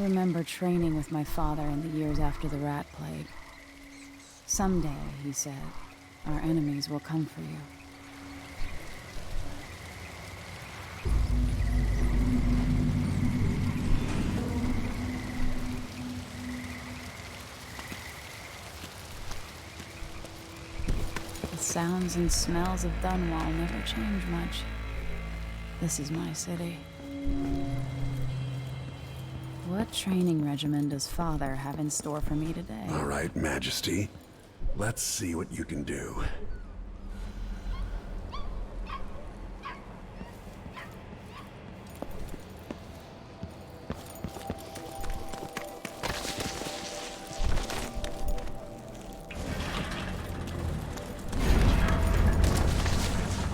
remember training with my father in the years after the rat plague. Someday, he said, our enemies will come for you. The sounds and smells of Dunwall never change much. This is my city. What training regimen does Father have in store for me today? All right, Majesty. Let's see what you can do.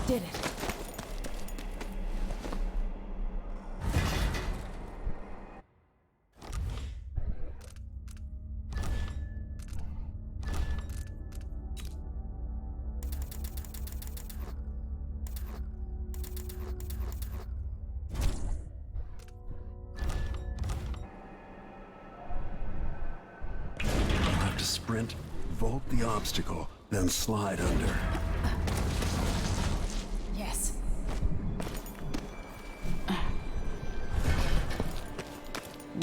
Did it. Sprint, vault the obstacle, then slide under. Yes.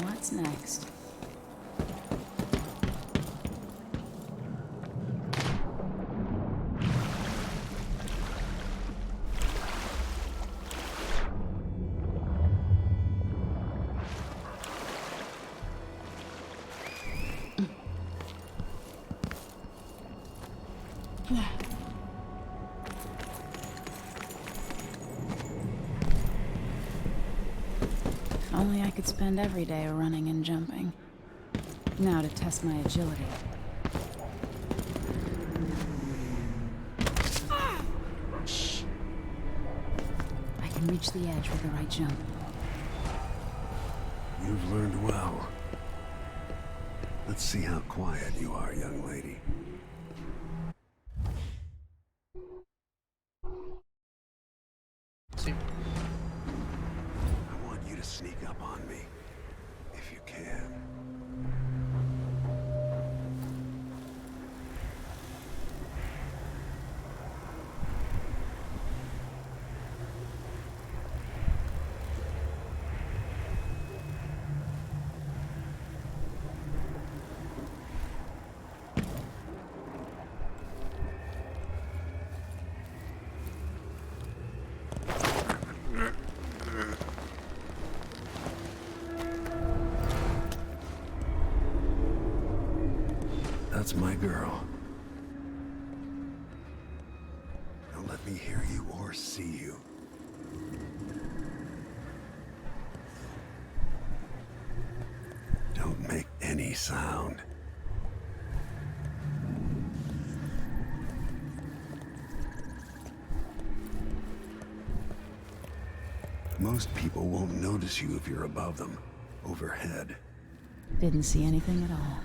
What's next? If only I could spend every day running and jumping. Now to test my agility. Shh. I can reach the edge with the right jump. You've learned well. Let's see how quiet you are, young lady. Sí. I want you to sneak up on me, if you can. That's my girl. Don't let me hear you or see you. Don't make any sound. Most people won't notice you if you're above them, overhead. Didn't see anything at all.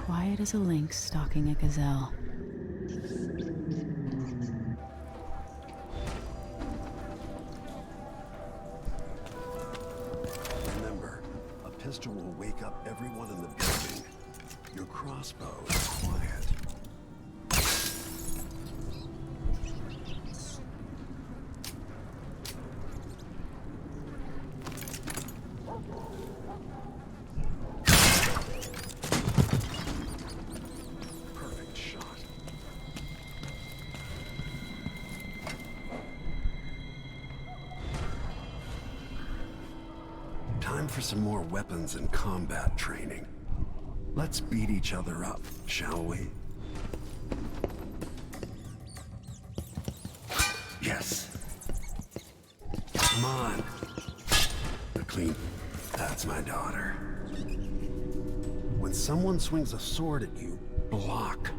Quiet as a lynx stalking a gazelle. Remember, a pistol will wake up everyone in the building. Your crossbow is quiet. Perfect shot. Time for some more weapons and combat training. Let's beat each other up, shall we? Yes. Come on. Clean. That's my daughter. When someone swings a sword at you, block.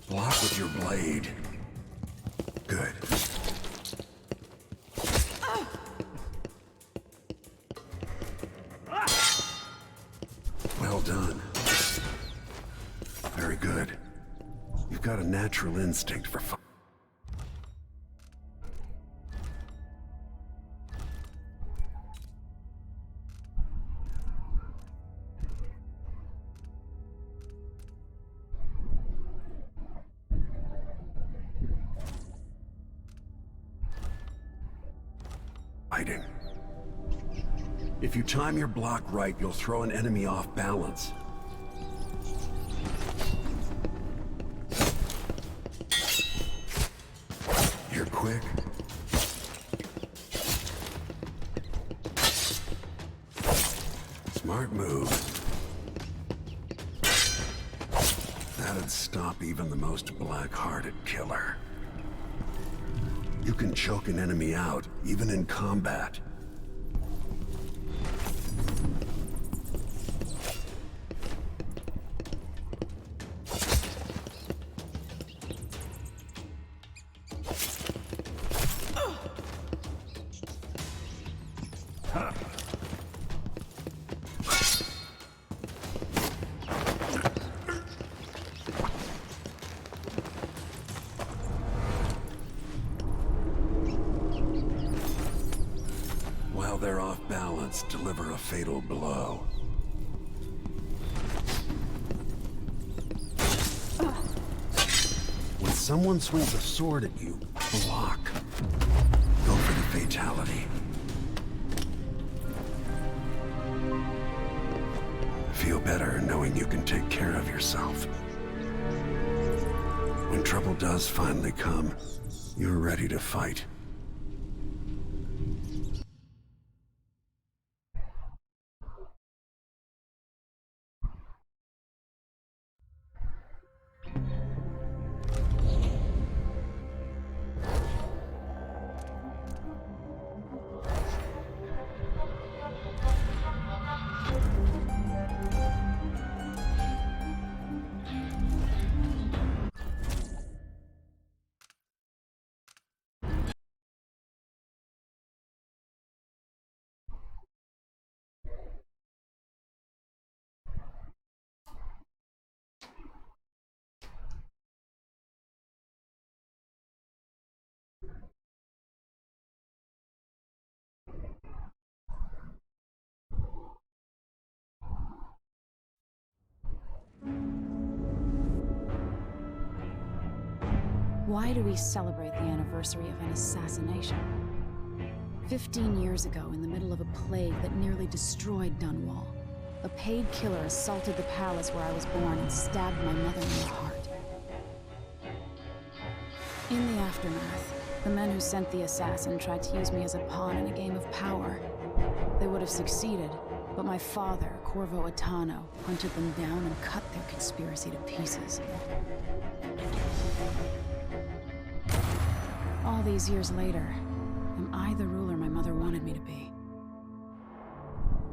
Block with your blade. Good. Well done. Very good. You've got a natural instinct for fighting. If you time your block right, you'll throw an enemy off balance. You're quick. Smart move. That'd stop even the most black-hearted killer. You can choke an enemy out, even in combat. While they're off balance, deliver a fatal blow. When someone swings a sword at you, block. Go for the fatality. Feel better knowing you can take care of yourself. When trouble does finally come, you're ready to fight. Why do we celebrate the anniversary of an assassination? 15 years ago, in the middle of a plague that nearly destroyed Dunwall, a paid killer assaulted the palace where I was born and stabbed my mother in the heart. In the aftermath, the men who sent the assassin tried to use me as a pawn in a game of power. They would have succeeded, but my father, Corvo Attano, hunted them down and cut their conspiracy to pieces. All these years later, am I the ruler my mother wanted me to be?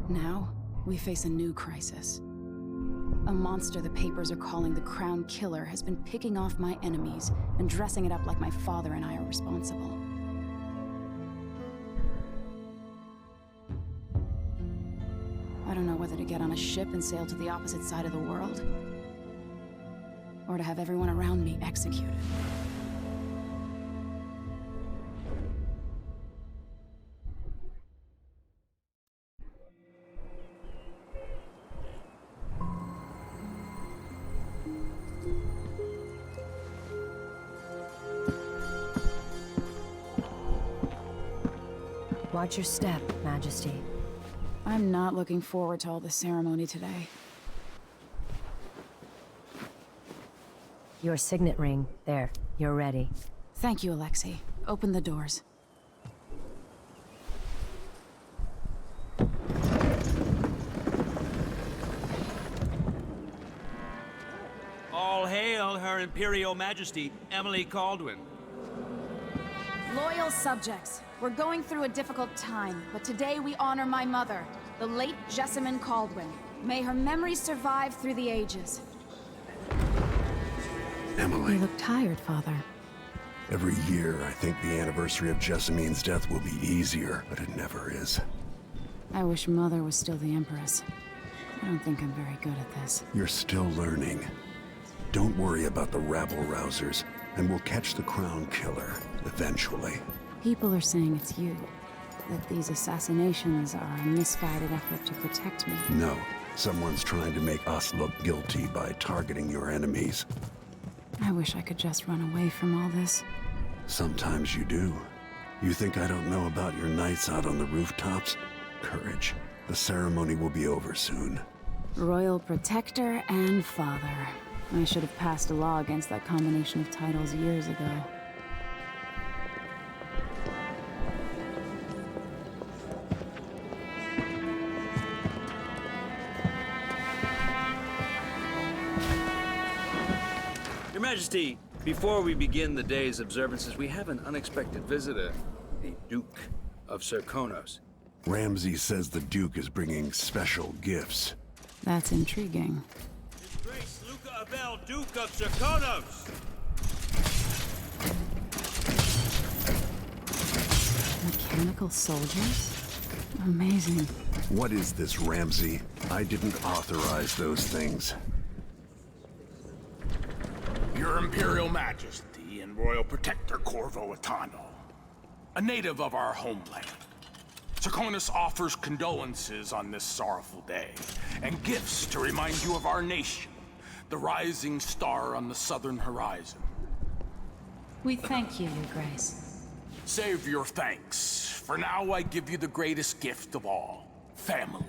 Now, we face a new crisis. A monster the papers are calling the Crown Killer has been picking off my enemies and dressing it up like my father and I are responsible. I don't know whether to get on a ship and sail to the opposite side of the world, or to have everyone around me executed. Watch your step, Majesty. I'm not looking forward to all the ceremony today. Your signet ring. There. You're ready. Thank you, Alexei. Open the doors. All hail Her Imperial Majesty, Emily Caldwin. Loyal subjects, we're going through a difficult time, but today we honor my mother, the late Jessamine Caldwin. May her memory survive through the ages. Emily. You look tired, Father. Every year, I think the anniversary of Jessamine's death will be easier, but it never is. I wish Mother was still the Empress. I don't think I'm very good at this. You're still learning. Don't worry about the rabble-rousers, and we'll catch the Crown Killer, eventually. People are saying it's you. That these assassinations are a misguided effort to protect me. No, someone's trying to make us look guilty by targeting your enemies. I wish I could just run away from all this. Sometimes you do. You think I don't know about your nights out on the rooftops? Courage. The ceremony will be over soon. Royal Protector and Father. I should have passed a law against that combination of titles years ago. Your Majesty, before we begin the day's observances, we have an unexpected visitor, the Duke of Serkonos. Ramsey says the Duke is bringing special gifts. That's intriguing. His Grace Luca Abel, Duke of Serkonos! Mechanical soldiers? Amazing. What is this, Ramsey? I didn't authorize those things. Your Imperial Majesty and Royal Protector Corvo Atano, a native of our homeland. Serkonos offers condolences on this sorrowful day, and gifts to remind you of our nation, the rising star on the southern horizon. We thank you, Your Grace. Save your thanks. For now, I give you the greatest gift of all, family.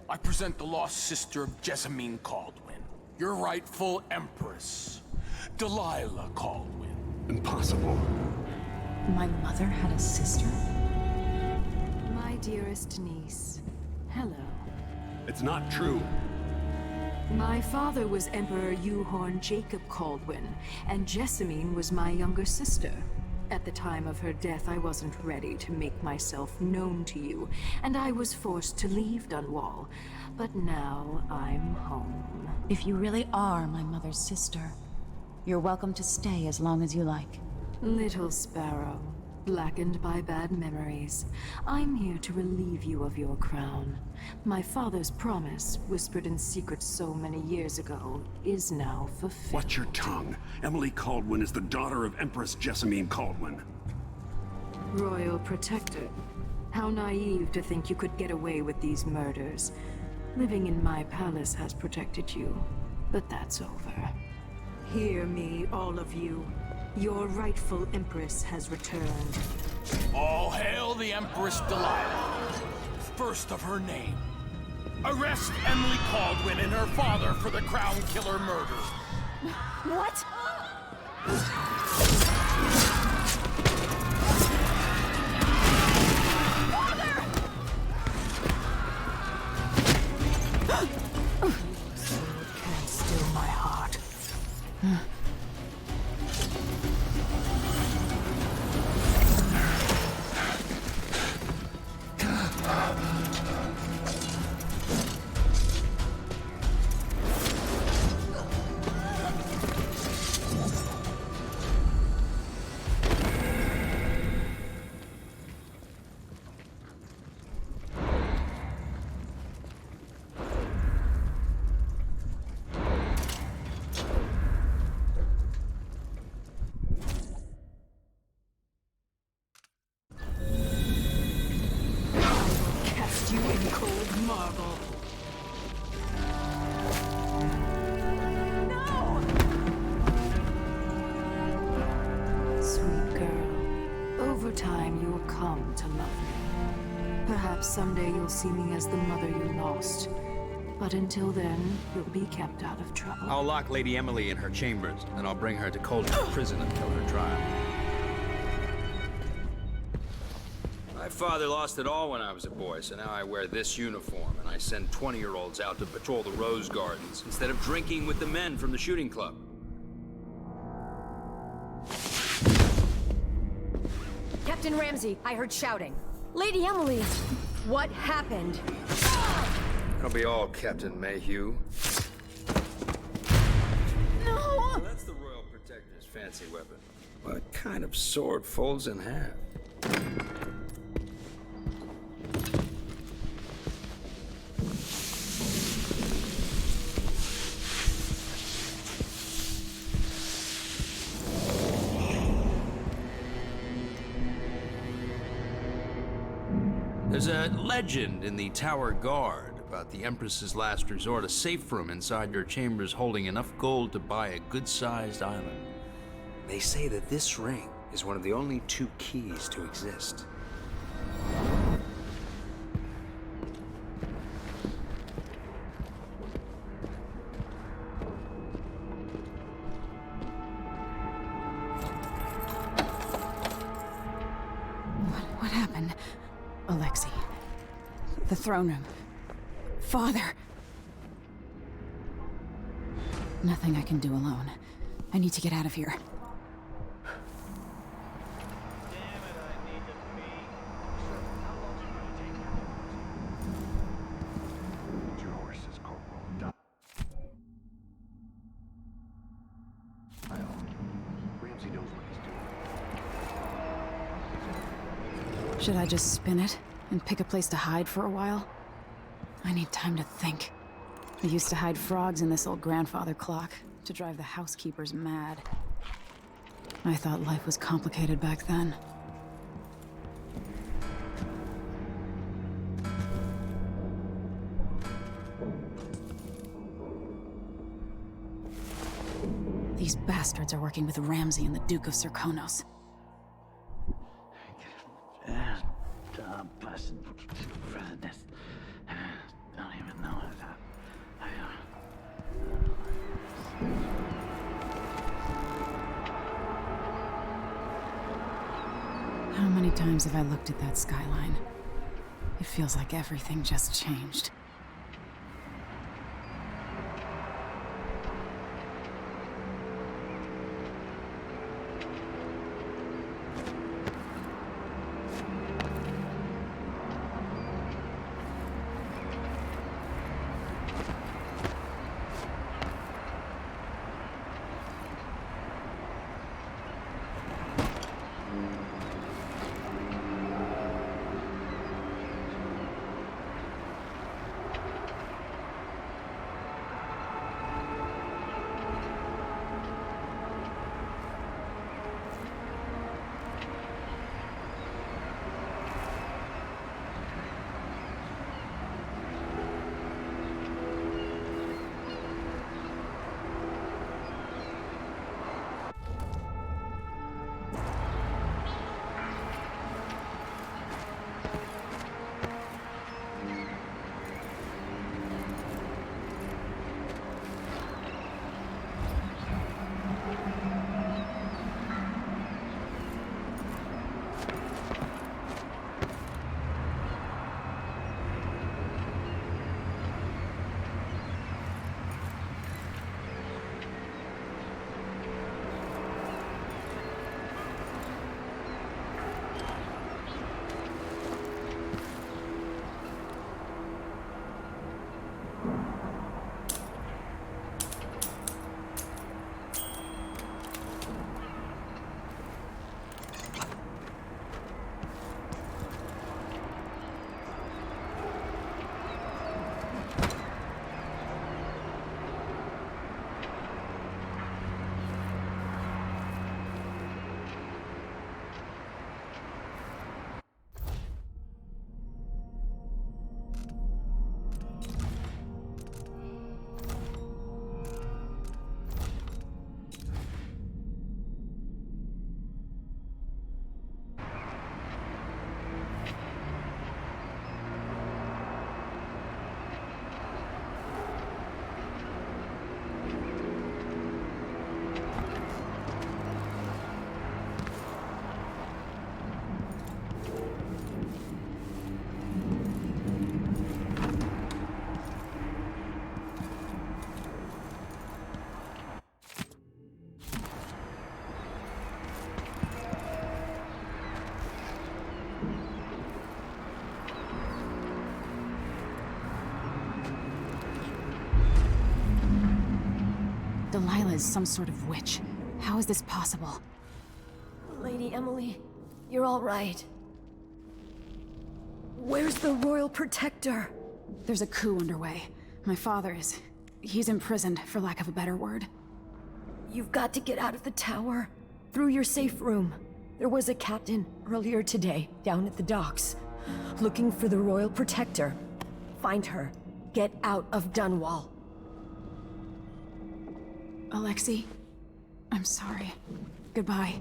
I present the lost sister of Jessamine Caldwin, your rightful empress, Delilah Caldwin. Impossible. My mother had a sister? My dearest niece, hello. It's not true. My father was Emperor Yuhorn Jacob Caldwin, and Jessamine was my younger sister. At the time of her death, I wasn't ready to make myself known to you, and I was forced to leave Dunwall. But now I'm home. If you really are my mother's sister, you're welcome to stay as long as you like. Little sparrow, blackened by bad memories, I'm here to relieve you of your crown. My father's promise, whispered in secret so many years ago, is now fulfilled. Watch your tongue. Emily Caldwin is the daughter of Empress Jessamine Caldwin. Royal Protector. How naive to think you could get away with these murders. Living in my palace has protected you, but that's over. Hear me, all of you. Your rightful Empress has returned. All hail the Empress Delilah, first of her name. Arrest Emily Caldwin and her father for the Crown Killer murder. What? Can't still my heart. Cast you in cold marble. Sweet girl, over time you'll come to love me. Perhaps someday you'll see me as the mother you lost. But until then, you'll be kept out of trouble. I'll lock Lady Emily in her chambers, and I'll bring her to Coldwood Prison until her trial. My father lost it all when I was a boy, so now I wear this uniform, and I send 20-year-olds out to patrol the Rose Gardens instead of drinking with the men from the shooting club. Captain Ramsey, I heard shouting. Lady Emily, what happened? That'll be all, Captain Mayhew. No! Well, that's the Royal Protector's fancy weapon. What kind of sword folds in half? There's a legend in the Tower Guard about the Empress's last resort, a safe room inside your chambers holding enough gold to buy a good-sized island. They say that this ring is one of the only 2 keys to exist. What happened? Alexei. The throne room. Father! Nothing I can do alone. I need to get out of here. Your horses, Corporal. Ramsey knows what he's doing. Should I just spin it and pick a place to hide for a while? I need time to think. I used to hide frogs in this old grandfather clock to drive the housekeepers mad. I thought life was complicated back then. These bastards are working with Ramsey and the Duke of Serkonos. Don't even know that. How many times have I looked at that skyline? It feels like everything just changed. Delilah is some sort of witch. How is this possible? Lady Emily, you're all right. Where's the Royal Protector? There's a coup underway. My father is... he's imprisoned, for lack of a better word. You've got to get out of the tower. Through your safe room. There was a captain earlier today, down at the docks. Looking for the Royal Protector. Find her. Get out of Dunwall. Alexei, I'm sorry. Goodbye.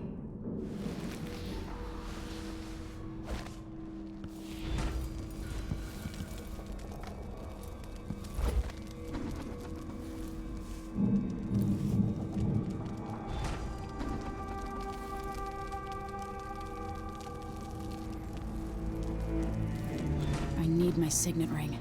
I need my signet ring.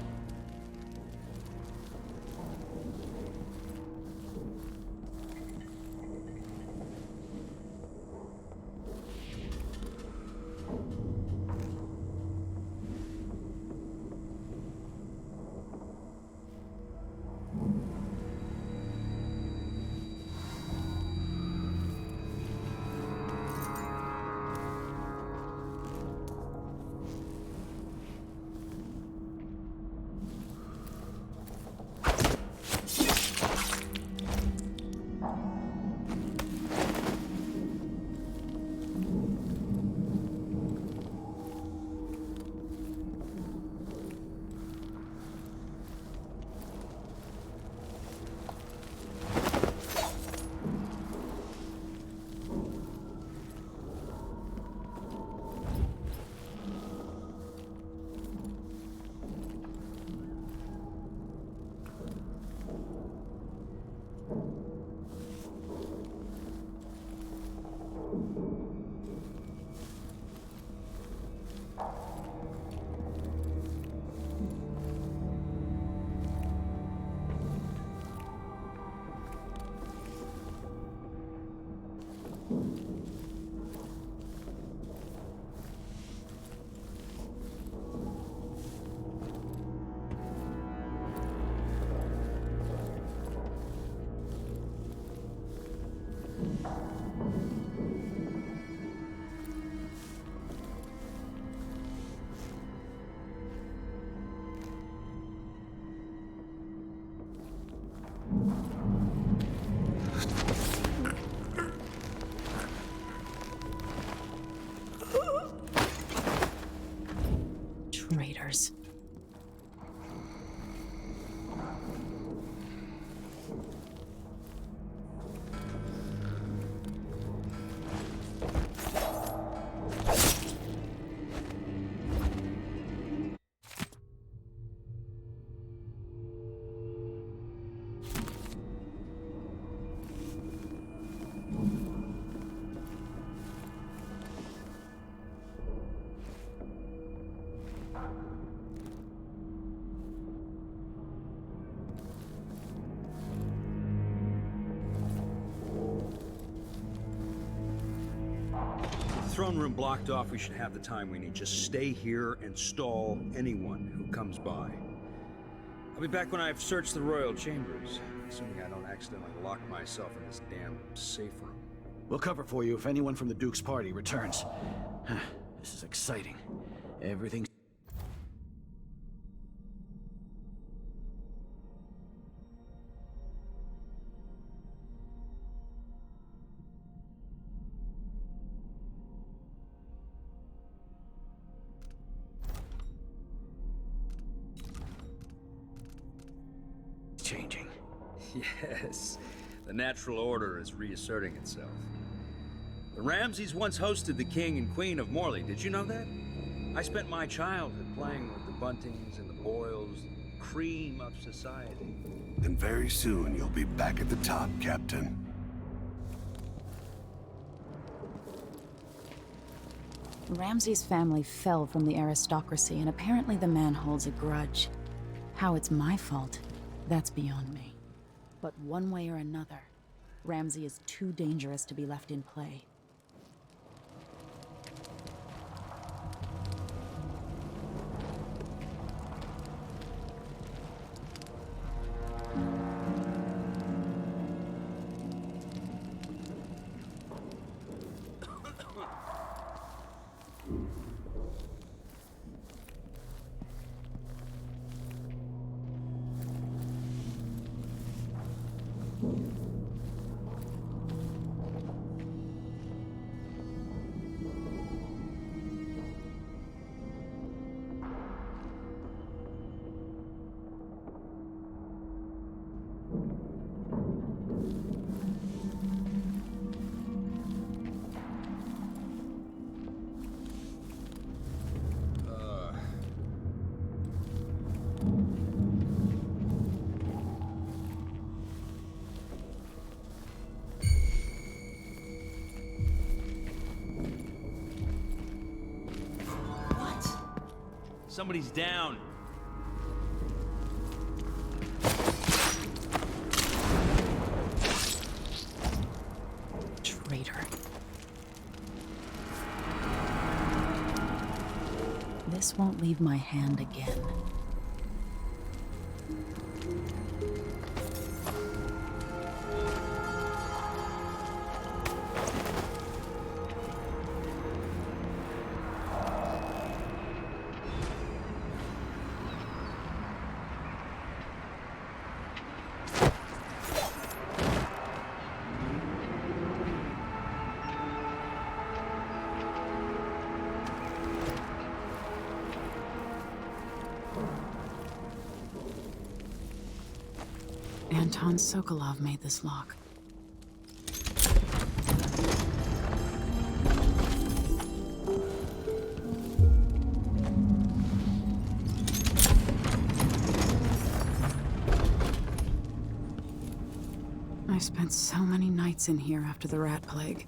Traitors. Throne room blocked off, we should have the time we need. Just stay here and stall anyone who comes by. I'll be back when I've searched the royal chambers, assuming I don't accidentally lock myself in this damn safe room. We'll cover for you if anyone from the Duke's party returns. This is exciting. Everything's changing. Yes, the natural order is reasserting itself. The Ramseys once hosted the King and Queen of Morley. Did you know that? I spent my childhood playing with the Buntings and the Boyles, the cream of society. And very soon you'll be back at the top, Captain. Ramsey's family fell from the aristocracy, and apparently the man holds a grudge. How it's my fault, that's beyond me. But one way or another, Ramsey is too dangerous to be left in play. Somebody's down. Traitor. This won't leave my hand again. Anton Sokolov made this lock. I spent so many nights in here after the rat plague.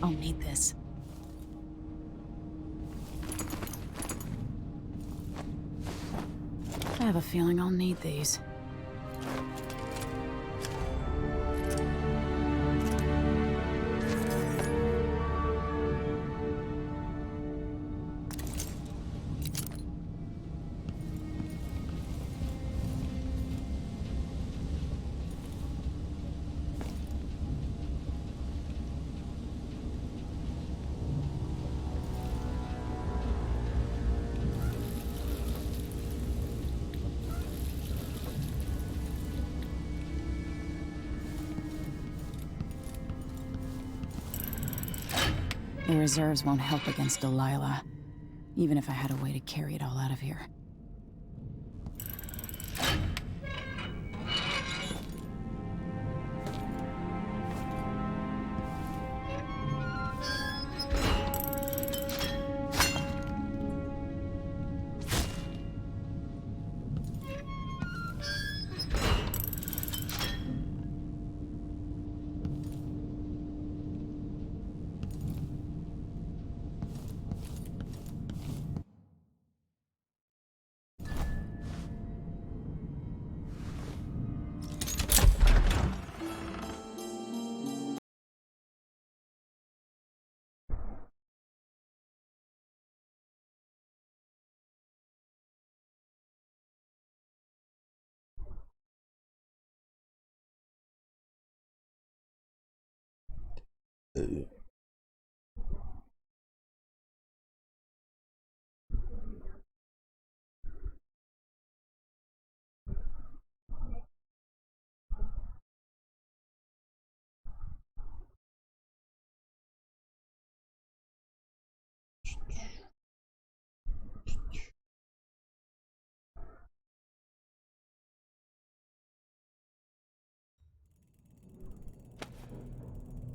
I'll need this. I have a feeling I'll need these. The reserves won't help against Delilah, even if I had a way to carry it all out of here.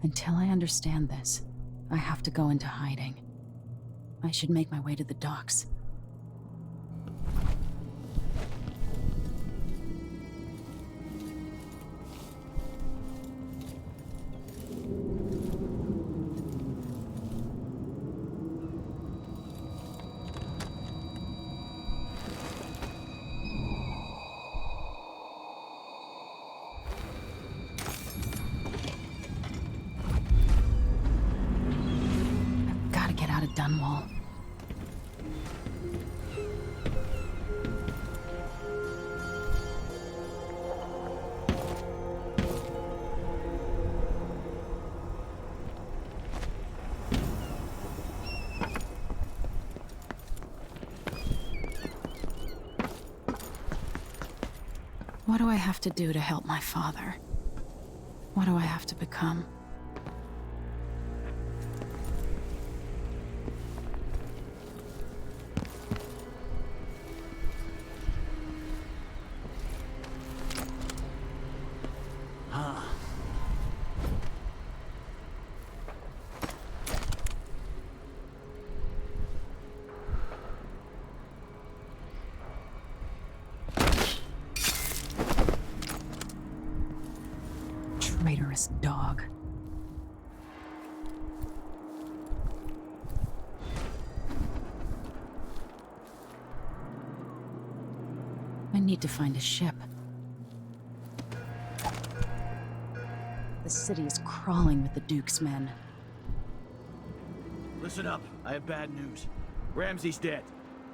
Until I understand this, I have to go into hiding. I should make my way to the docks. Gotta get out of Dunwall. What do I have to do to help my father? What do I have to become? traitorous dog. I need to find a ship. The city is crawling with the Duke's men. Listen up, I have bad news. Ramsey's dead.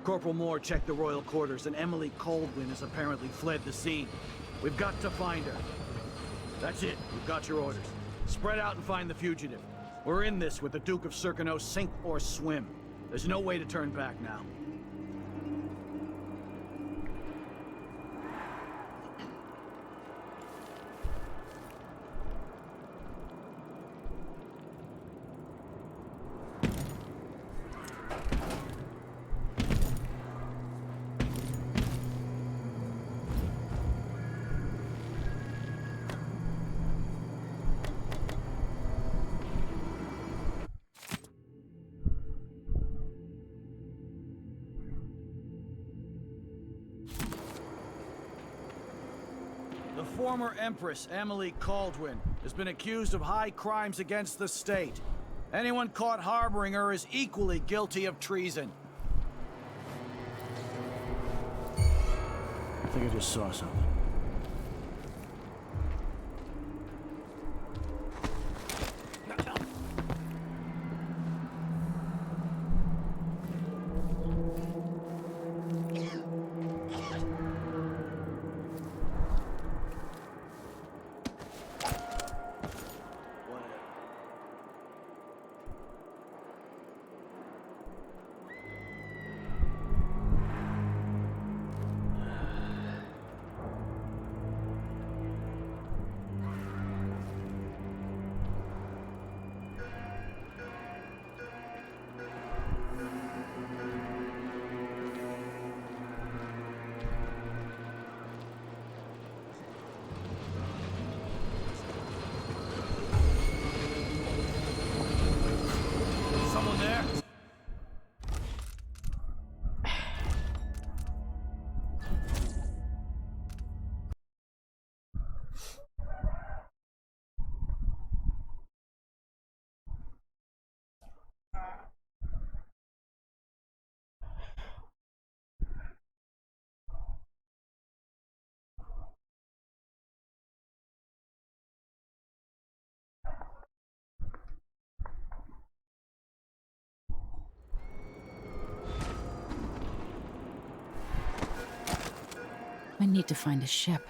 Corporal Moore checked the royal quarters, and Emily Coldwin has apparently fled the scene. We've got to find her. That's it, we've got your orders. Spread out and find the fugitive. We're in this with the Duke of Serkino, sink or swim. There's no way to turn back now. The former Empress, Emily Caldwin, has been accused of high crimes against the state. Anyone caught harboring her is equally guilty of treason. I think I just saw something. Someone there? I need to find a ship.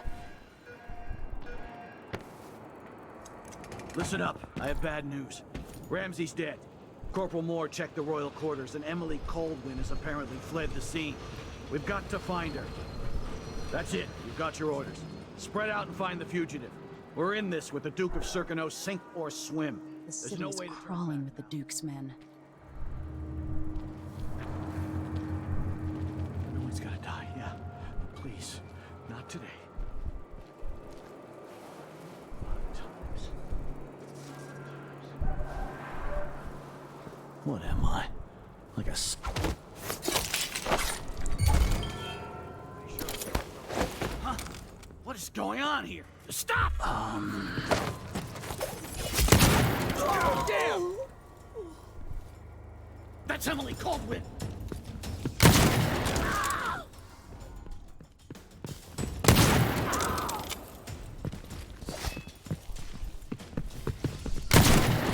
Listen up, I have bad news. Ramsey's dead. Corporal Moore checked the royal quarters, and Emily Coldwin has apparently fled the scene. We've got to find her. That's it, we've got your orders. Spread out and find the fugitive. We're in this with the Duke of Serkino, sink or swim. The city is crawling with the Duke's men. No one's gotta die, yeah. But please, not today. What am I? Like a Huh? What is going on here? Stop! Oh, damn! That's Emily Caldwin!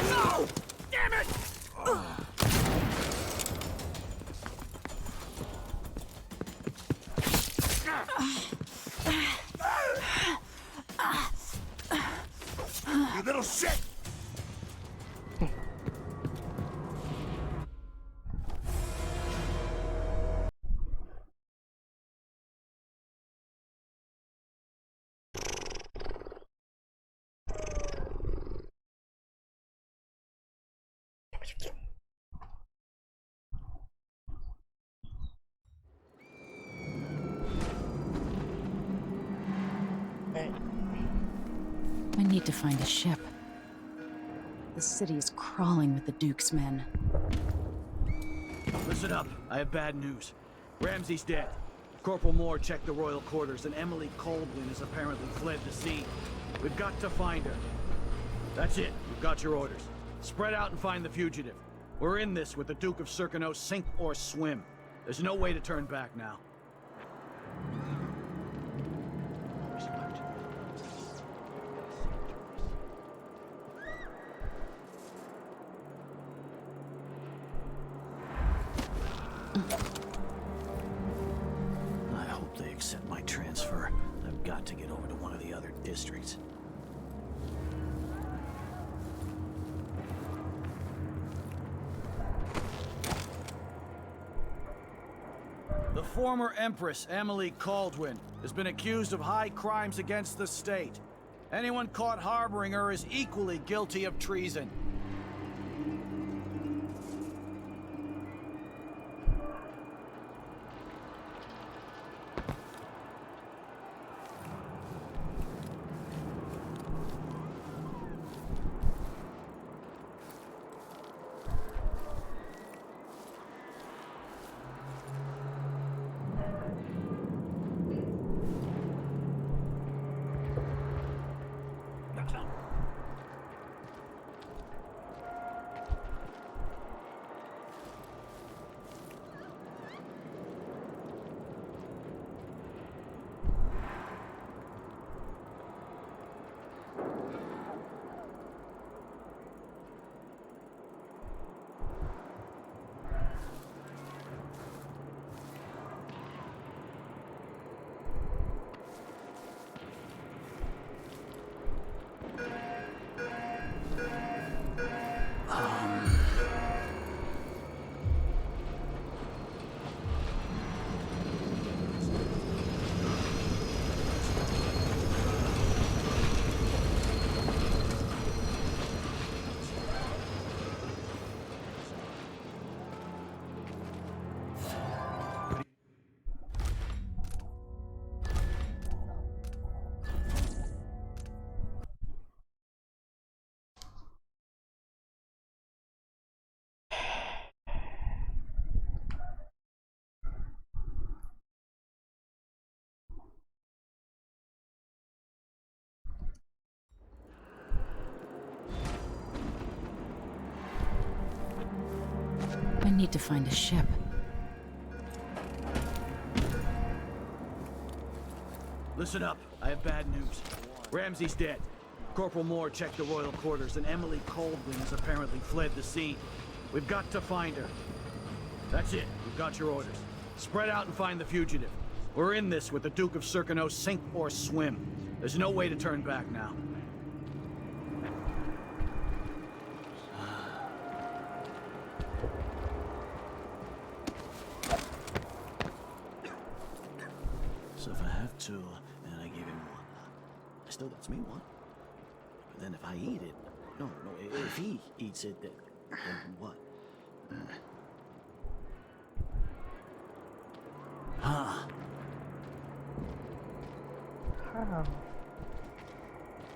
No! Damn it! You little shit! I need to find a ship. The city is crawling with the Duke's men. Listen up, I have bad news. Ramsey's dead. Corporal Moore checked the royal quarters, and Emily Coldwin has apparently fled the scene. We've got to find her. That's it. We've got your orders. Spread out and find the fugitive. We're in this with the Duke of Circano, sink or swim. There's no way to turn back now. I hope they accept my transfer. I've got to get over to one of the other districts. The former Empress, Emily Caldwin, has been accused of high crimes against the state. Anyone caught harboring her is equally guilty of treason. I need to find a ship. Listen up. I have bad news. Ramsey's dead. Corporal Moore checked the royal quarters, and Emily Caldwin has apparently fled the scene. We've got to find her. That's it. We've got your orders. Spread out and find the fugitive. We're in this with the Duke of Circano, sink or swim. There's no way to turn back now. So if I have two, and I give him one, I still got me one. But then if I eat it, no, if he eats it, then what?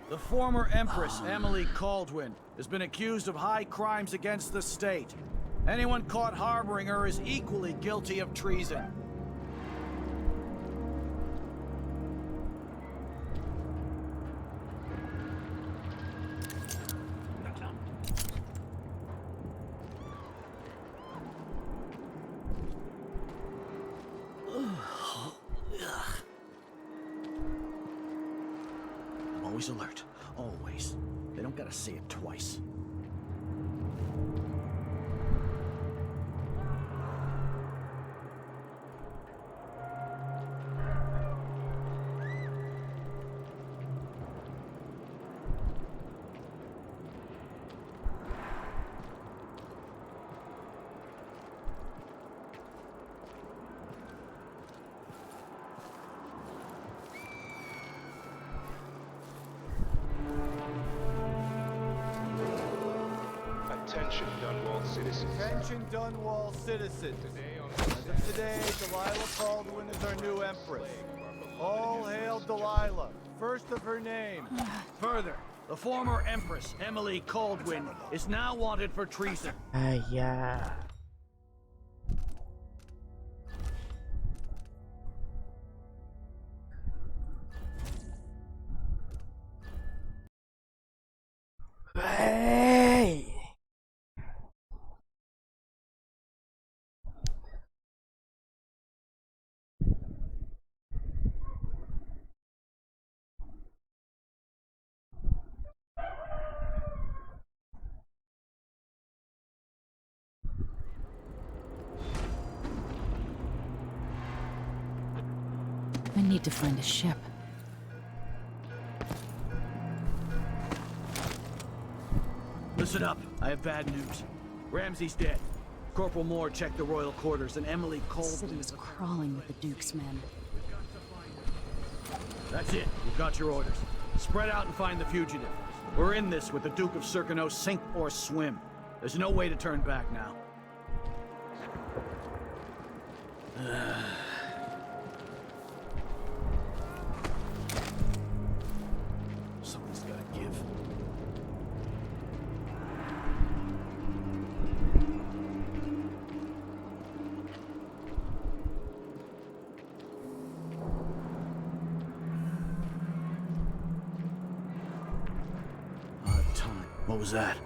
The former Empress, Emily Caldwin, has been accused of high crimes against the state. Anyone caught harboring her is equally guilty of treason. Always alert. Always. They don't gotta say it twice. Attention, Dunwall citizens. Attention, Dunwall citizens. As of today, Delilah Caldwin is our new empress. All hail Delilah, first of her name. Further, the former Empress, Emily Caldwin, is now wanted for treason. Yeah. need to find a ship. Listen up. I have bad news. Ramsey's dead. Corporal Moore checked the royal quarters, and Emily The Cole... city's crawling with the Duke's men. That's it. We've got your orders. Spread out and find the fugitive. We're in this with the Duke of Serkino, sink or swim. There's no way to turn back now. Something's gotta give. Time. What was that?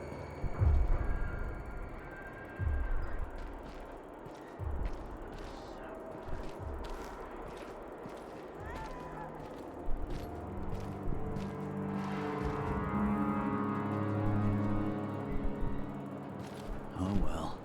Oh well.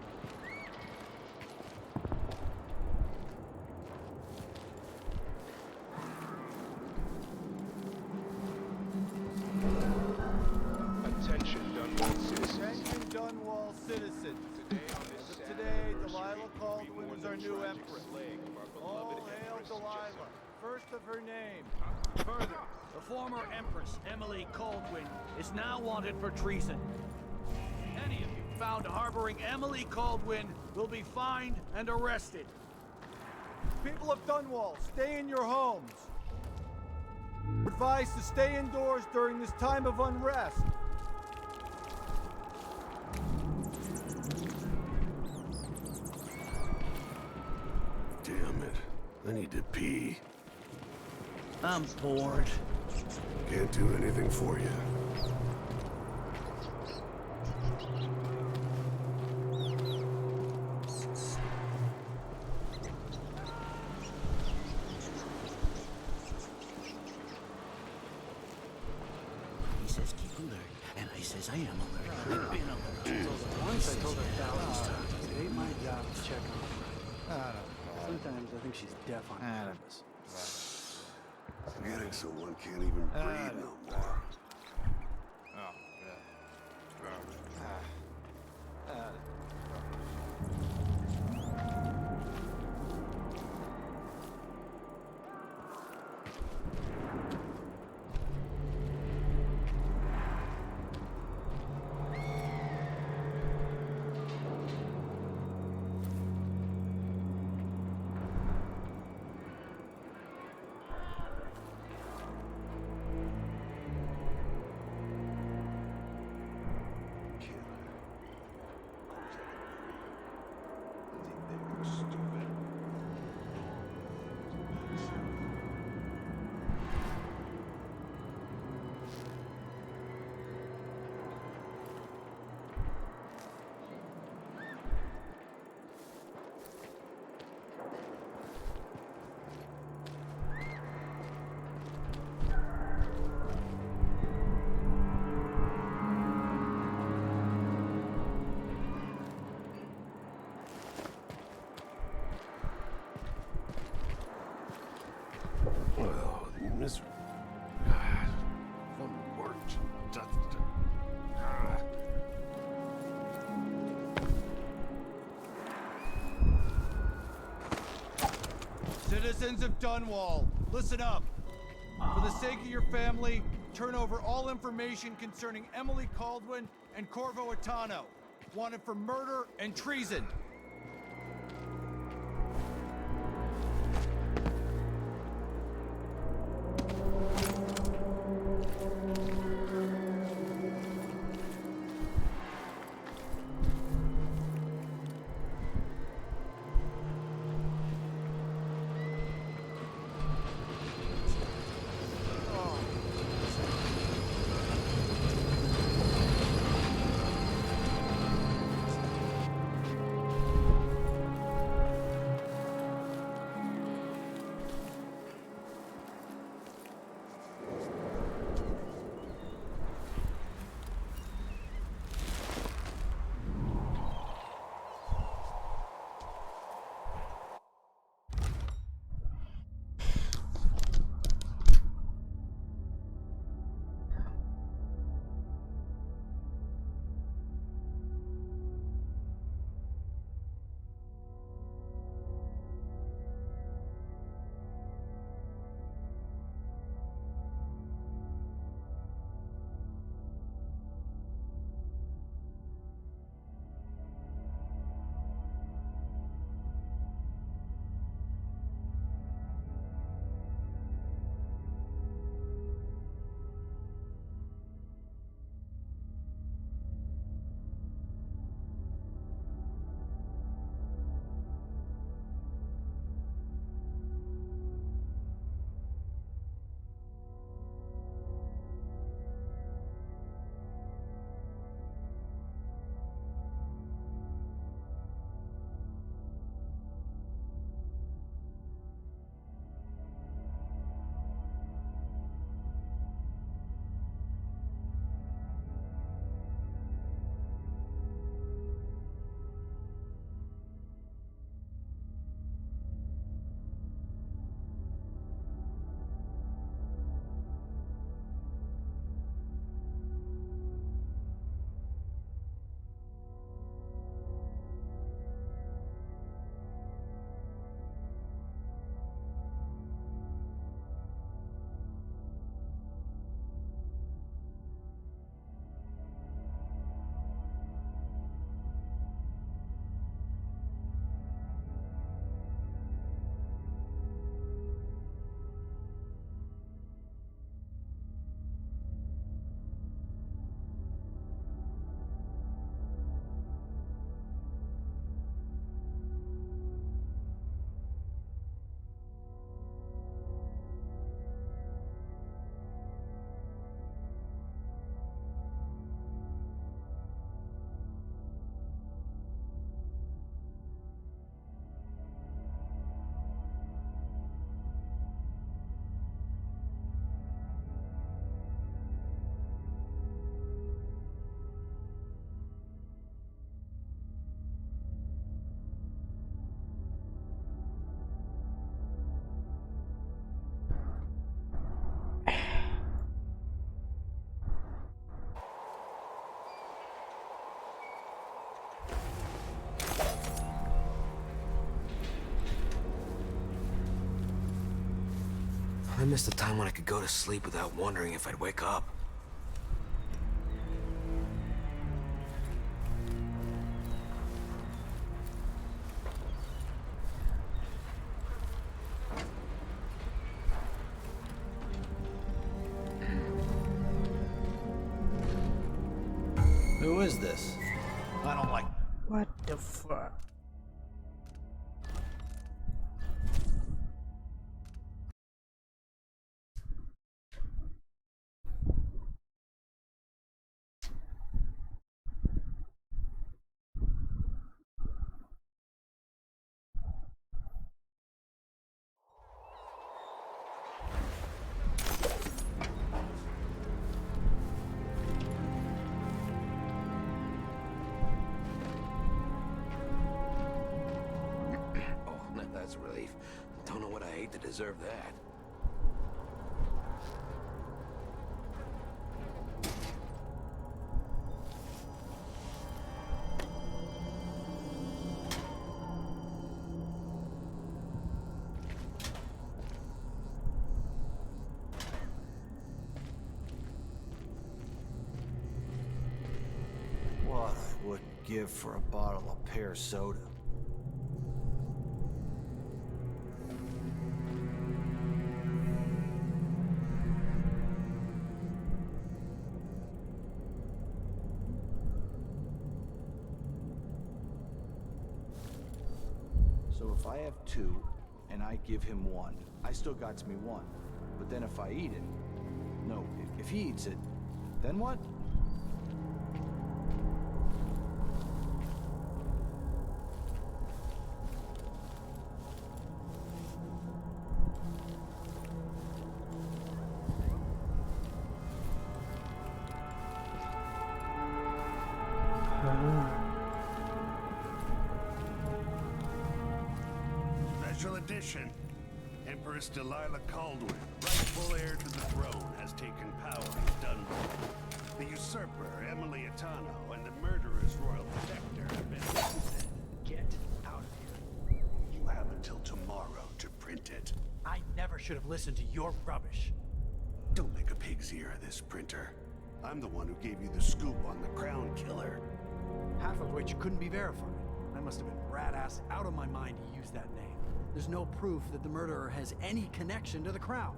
Attention, Dunwall citizens. Attention, Dunwall citizens. As of today, Delilah Caldwin is our new empress. All hail Delilah, first of her name. Further, the former Empress, Emily Caldwin, is now wanted for treason. Any of you found harboring Emily Caldwin will be fined and arrested. People of Dunwall, stay in your homes. We're advised to stay indoors during this time of unrest. Damn it. I need to pee. I'm bored. Can't do anything for you. He says keep alert, and I says I am alert. I've been alert. Once I told her thousands times. It ain't my job to check on her. Sometimes I think she's deaf on purpose. It's getting so one can't even breathe no more. Well, misery. The worst. Citizens of Dunwall, listen up. For the sake of your family, turn over all information concerning Emily Caldwin and Corvo Atano, wanted for murder and treason. miss the time when I could go to sleep without wondering if I'd wake up. Who is this? I don't like... What the fuck? That's a relief. Don't know what I ate to deserve that. What I wouldn't give for a bottle of pear soda. So if I have two, and I give him one, I still got me one. But then if I eat it, no, if he eats it, then what? Special edition. Empress Delilah Caldwin, rightful heir to the throne, has taken power in Dunwall. The usurper, Emily Atano, and the murderous royal protector have been arrested. Get out of here. You have until tomorrow to print it. I never should have listened to your rubbish. Don't make a pig's ear of this, printer. I'm the one who gave you the scoop on the Crown Killer. Half of which couldn't be verified. I must have been rat-ass out of my mind to use that name. There's no proof that the murderer has any connection to the crown.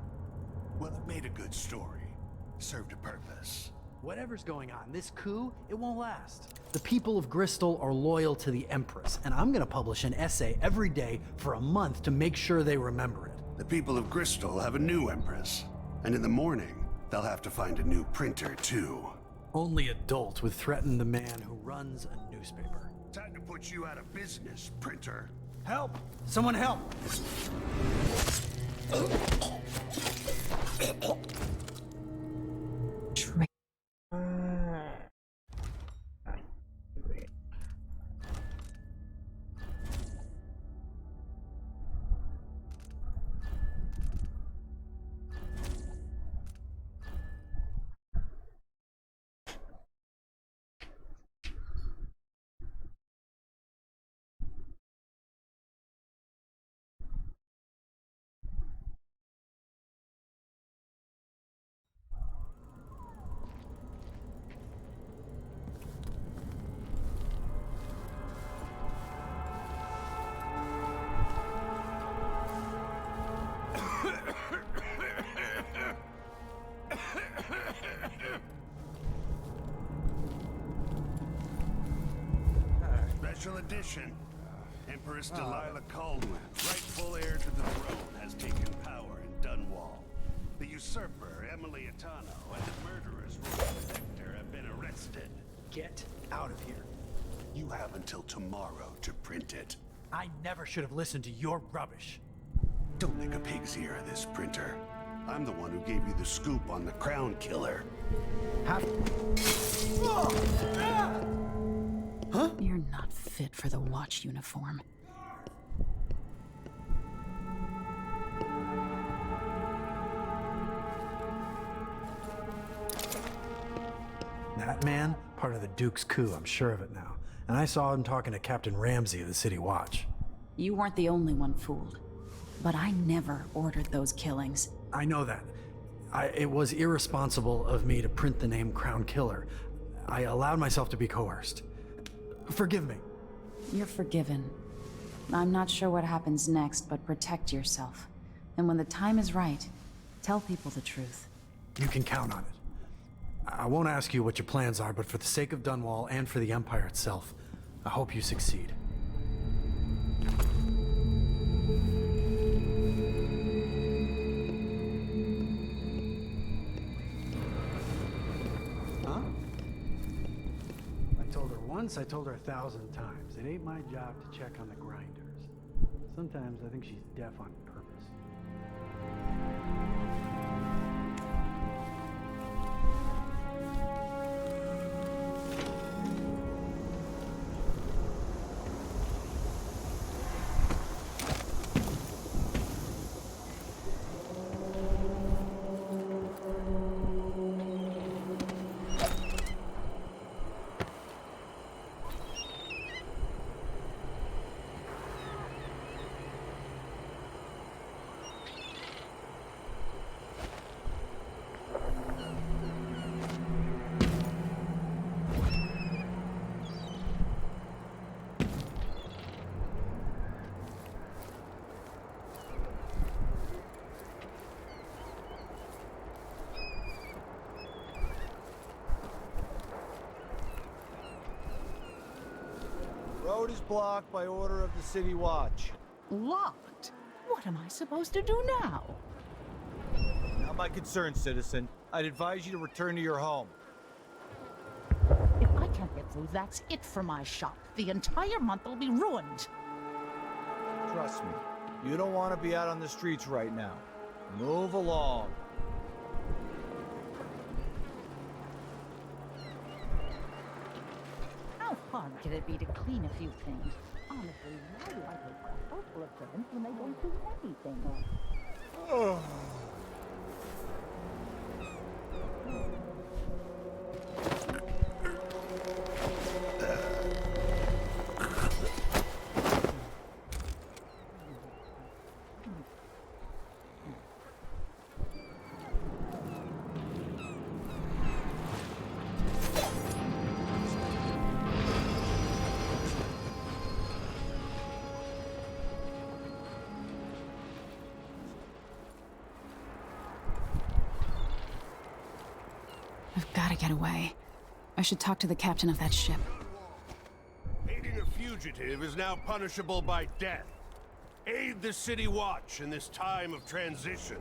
Well, it made a good story. Served a purpose. Whatever's going on, this coup, it won't last. The people of Bristol are loyal to the Empress, and I'm gonna publish an essay every day for a month to make sure they remember it. The people of Bristol have a new Empress. And in the morning, they'll have to find a new printer, too. Only adults would threaten the man who runs a newspaper. Time to put you out of business, printer. Help! Someone help! Special edition. Empress Delilah Caldwin, rightful heir to the throne, has taken power in Dunwall. The usurper, Emily Atano, and the murderous royal protector have been arrested. Get out of here. You have until tomorrow to print it. I never should have listened to your rubbish. Don't make a pig's ear of this, printer. I'm the one who gave you the scoop on the Crown Killer. Huh? You're not fit for the watch uniform. That man, part of the Duke's coup, I'm sure of it now. And I saw him talking to Captain Ramsey of the City Watch. You weren't the only one fooled. But I never ordered those killings. I know that. It was irresponsible of me to print the name Crown Killer. I allowed myself to be coerced. Forgive me. You're forgiven. I'm not sure what happens next, but protect yourself. And when the time is right, tell people the truth. You can count on it. I won't ask you what your plans are, but for the sake of Dunwall and for the Empire itself, I hope you succeed. Huh? I told her once, I told her 1,000 times. It ain't my job to check on the grinders. Sometimes I think she's deaf on purpose. Road is blocked by order of the City Watch. Locked? What am I supposed to do now? Not my concern, citizen. I'd advise you to return to your home. If I can't get through, that's it for my shop. The entire month will be ruined. Trust me, you don't want to be out on the streets right now. Move along. How hard can it be to clean a few things? Honestly, why do I take social servants when they don't do anything? I've got to get away. I should talk to the captain of that ship. Aiding a fugitive is now punishable by death. Aid the City Watch in this time of transition.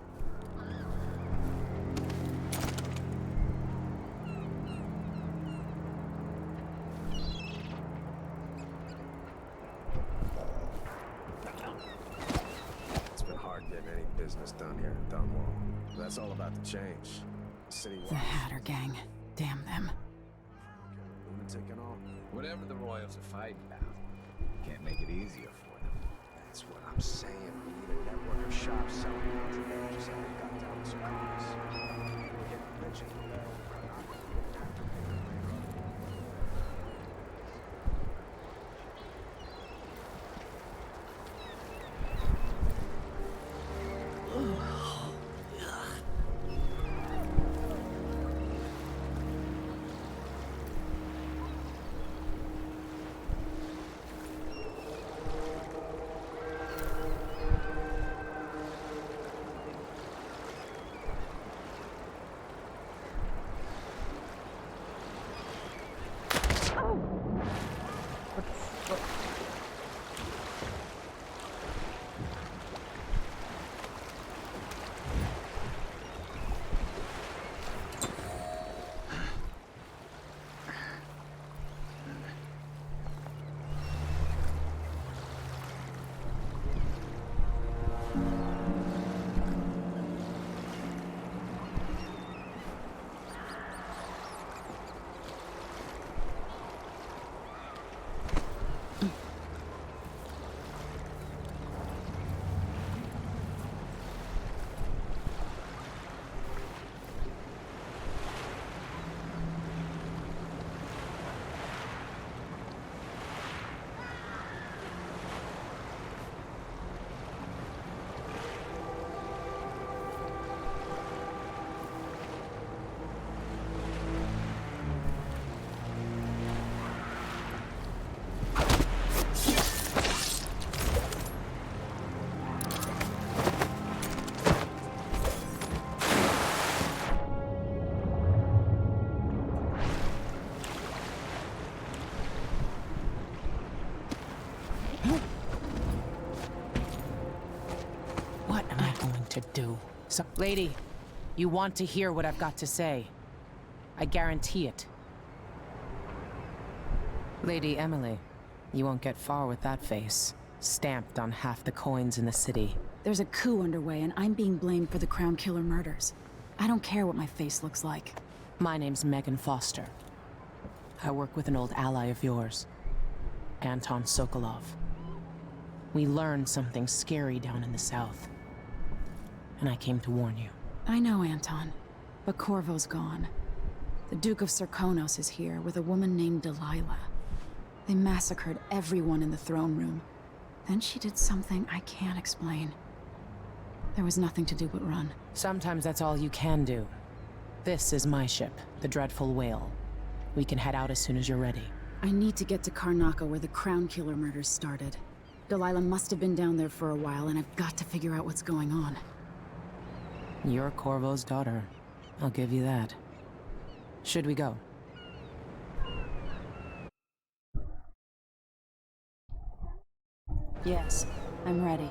It's been hard getting any business done here in Dunwall. That's all about to change. City The Hatter Gang. Damn them. lunatic and all. Whatever the Royals are fighting about, can't make it easier for them. That's what I'm saying. We need a network of shops selling contraband just like we got down in Sopranos. We're getting rich and should do. So, lady, you want to hear what I've got to say. I guarantee it. Lady Emily, you won't get far with that face. Stamped on half the coins in the city. There's a coup underway, and I'm being blamed for the Crown Killer murders. I don't care what my face looks like. My name's Megan Foster. I work with an old ally of yours, Anton Sokolov. We learned something scary down in the south, and I came to warn you. I know, Anton, but Corvo's gone. The Duke of Serkonos is here with a woman named Delilah. They massacred everyone in the throne room. Then she did something I can't explain. There was nothing to do but run. Sometimes that's all you can do. This is my ship, the Dreadful Whale. We can head out as soon as you're ready. I need to get to Karnaca where the Crown Killer murders started. Delilah must have been down there for a while, and I've got to figure out what's going on. You're Corvo's daughter. I'll give you that. Should we go? Yes, I'm ready.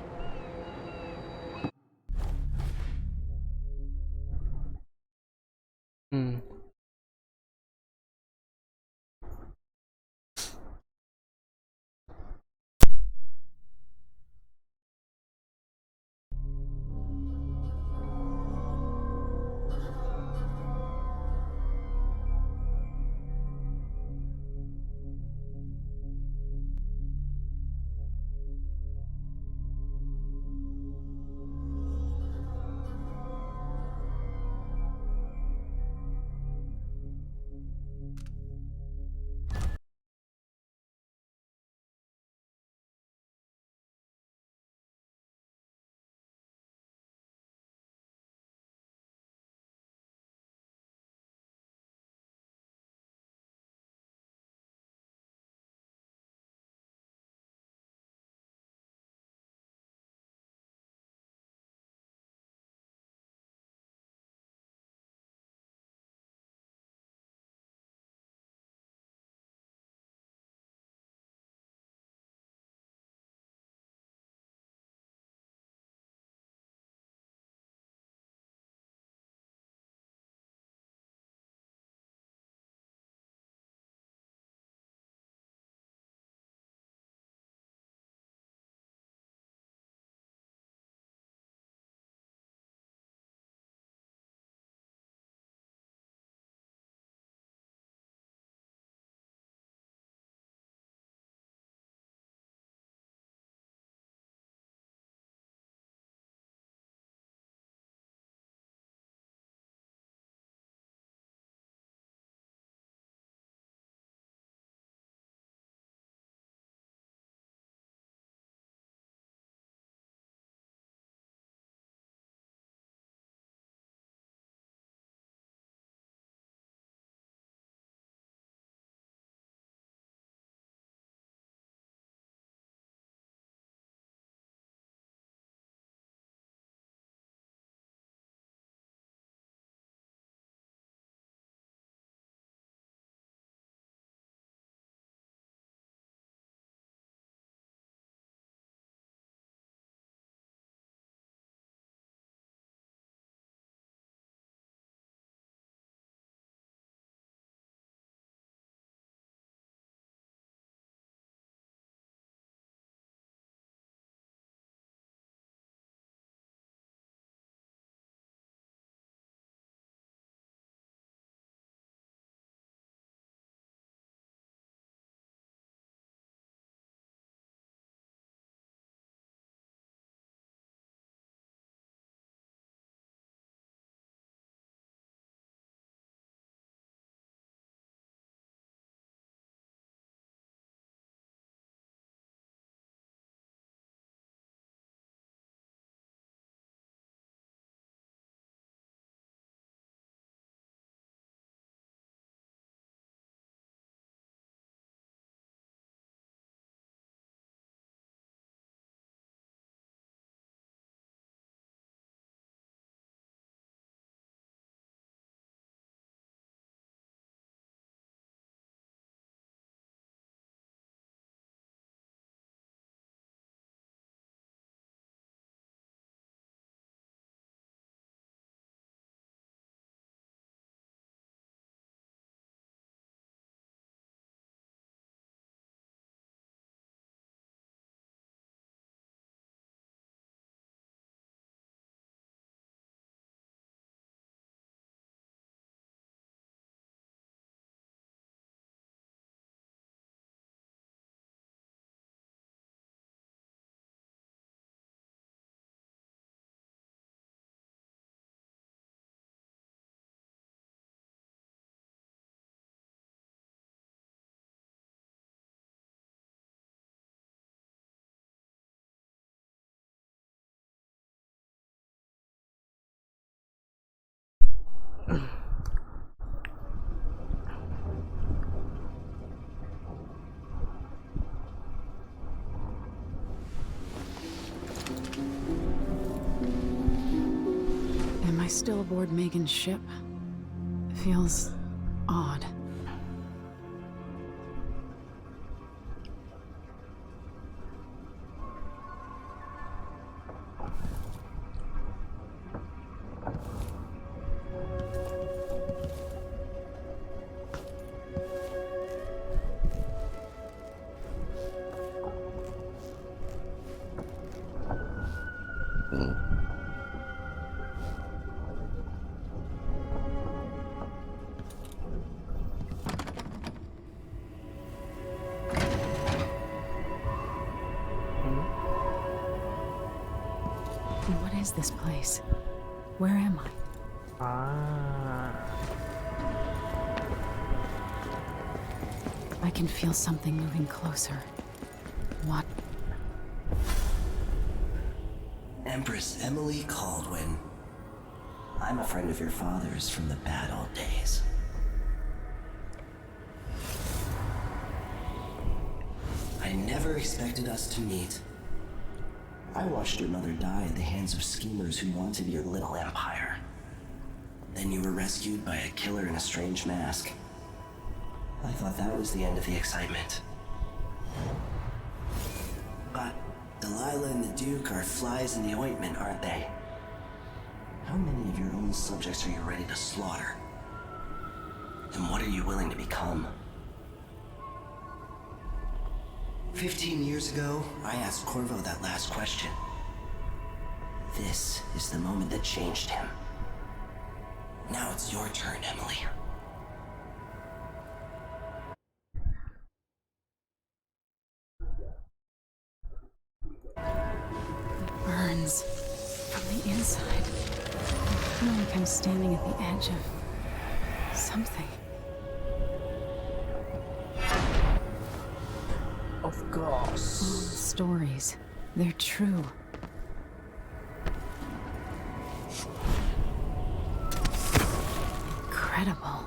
still aboard Megan's ship. Feels odd. What is this place? Where am I? I can feel something moving closer. What? Empress Emily Caldwin. I'm a friend of your father's from the bad old days. I never expected us to meet. I watched your mother die at the hands of schemers who wanted your little empire. Then you were rescued by a killer in a strange mask. I thought that was the end of the excitement. But Delilah and the Duke are flies in the ointment, aren't they? How many of your own subjects are you ready to slaughter? And what are you willing to become? 15 years ago, I asked Corvo that last question. This is the moment that changed him. Now it's your turn, Emily. It burns from the inside. I feel like I'm standing at the edge of something. Of course. All the stories, they're true. Incredible.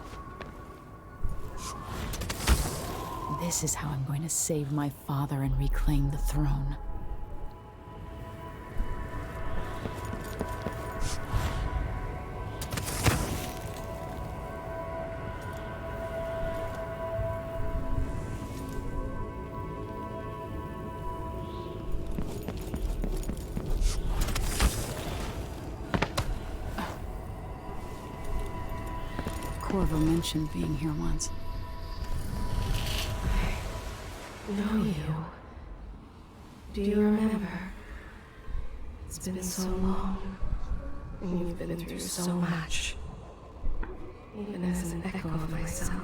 This is how I'm going to save my father and reclaim the throne. Corvo mentioned being here once. I know you. Do you remember? It's been so long, and you've been through so much. Even as an echo of myself,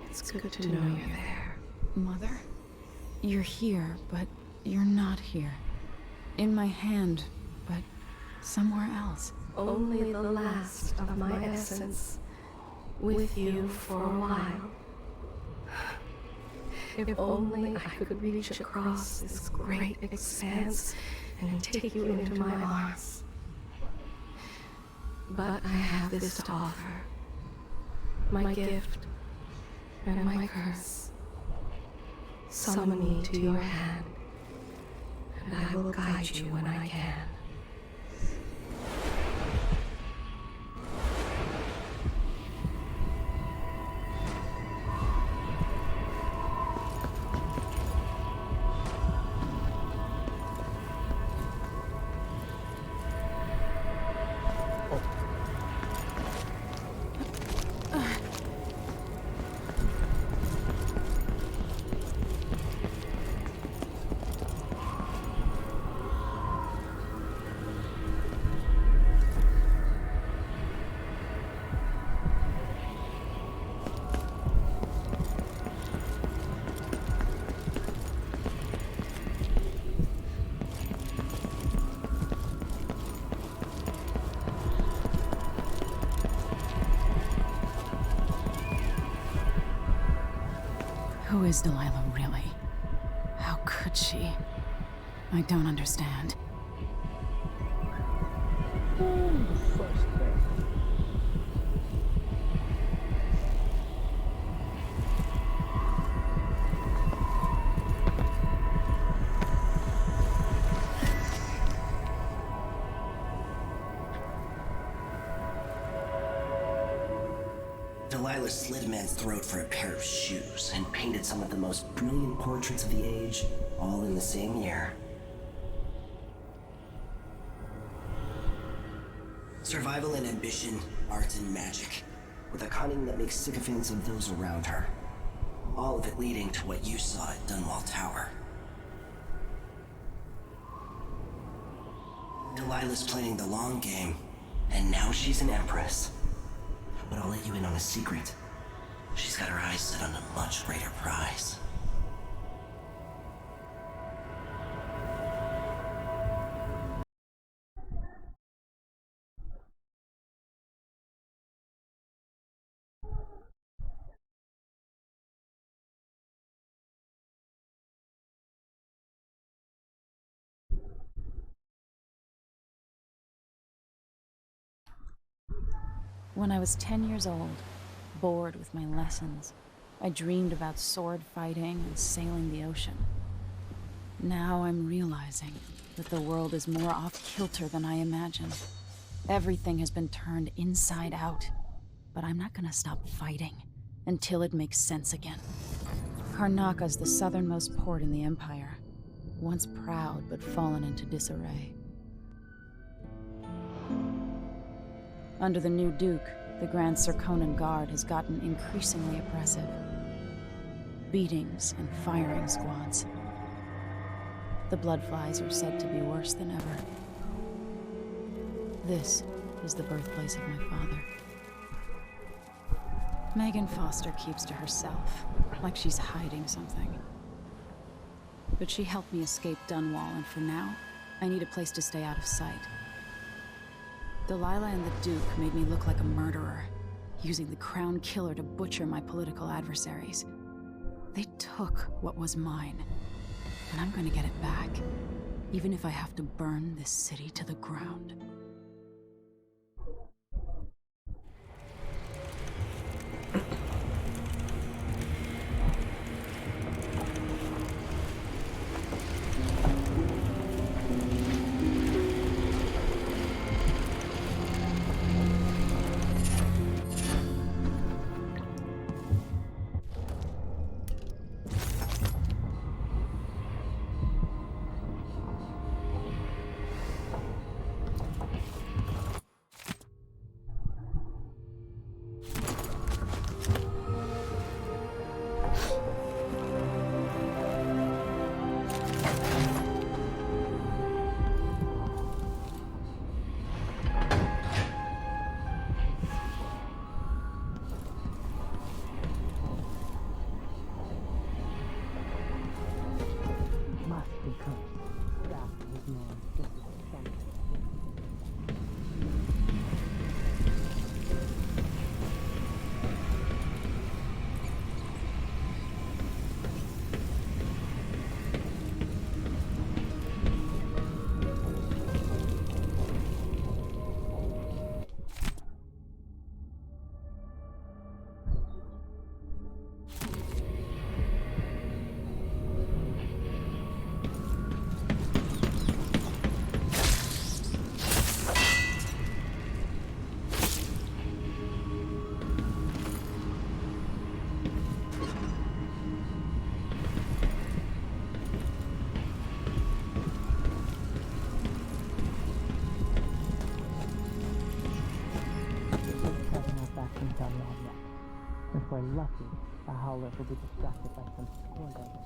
it's good to know you're there. Mother? You're here, but you're not here. In my hand, but somewhere else. Only the last of my essence, with you for a while. If only I could reach across this great expanse and take you into my arms. But I have this to offer. My gift and my curse. Summon me to your hand, and I will guide you when I can. Who is Delilah really? How could she? I don't understand. Delilah slit a man's throat for a pair of shoes and painted some of the most brilliant portraits of the age, all in the same year. Survival and ambition, art and magic, with a cunning that makes sycophants of those around her. All of it leading to what you saw at Dunwall Tower. Delilah's playing the long game, and now she's an empress. But I'll let you in on a secret. She's got her eyes set on a much greater prize. When I was 10 years old, bored with my lessons, I dreamed about sword fighting and sailing the ocean. Now I'm realizing that the world is more off-kilter than I imagined. Everything has been turned inside out, but I'm not gonna stop fighting until it makes sense again. Karnaka's the southernmost port in the Empire, once proud but fallen into disarray. Under the new Duke, the Grand Serkonan Guard has gotten increasingly oppressive. Beatings and firing squads. The Bloodflies are said to be worse than ever. This is the birthplace of my father. Megan Foster keeps to herself, like she's hiding something. But she helped me escape Dunwall, and for now, I need a place to stay out of sight. Delilah and the Duke made me look like a murderer, using the Crown Killer to butcher my political adversaries. They took what was mine, and I'm gonna get it back, even if I have to burn this city to the ground. If we're lucky, the Howlers will be distracted by some squad.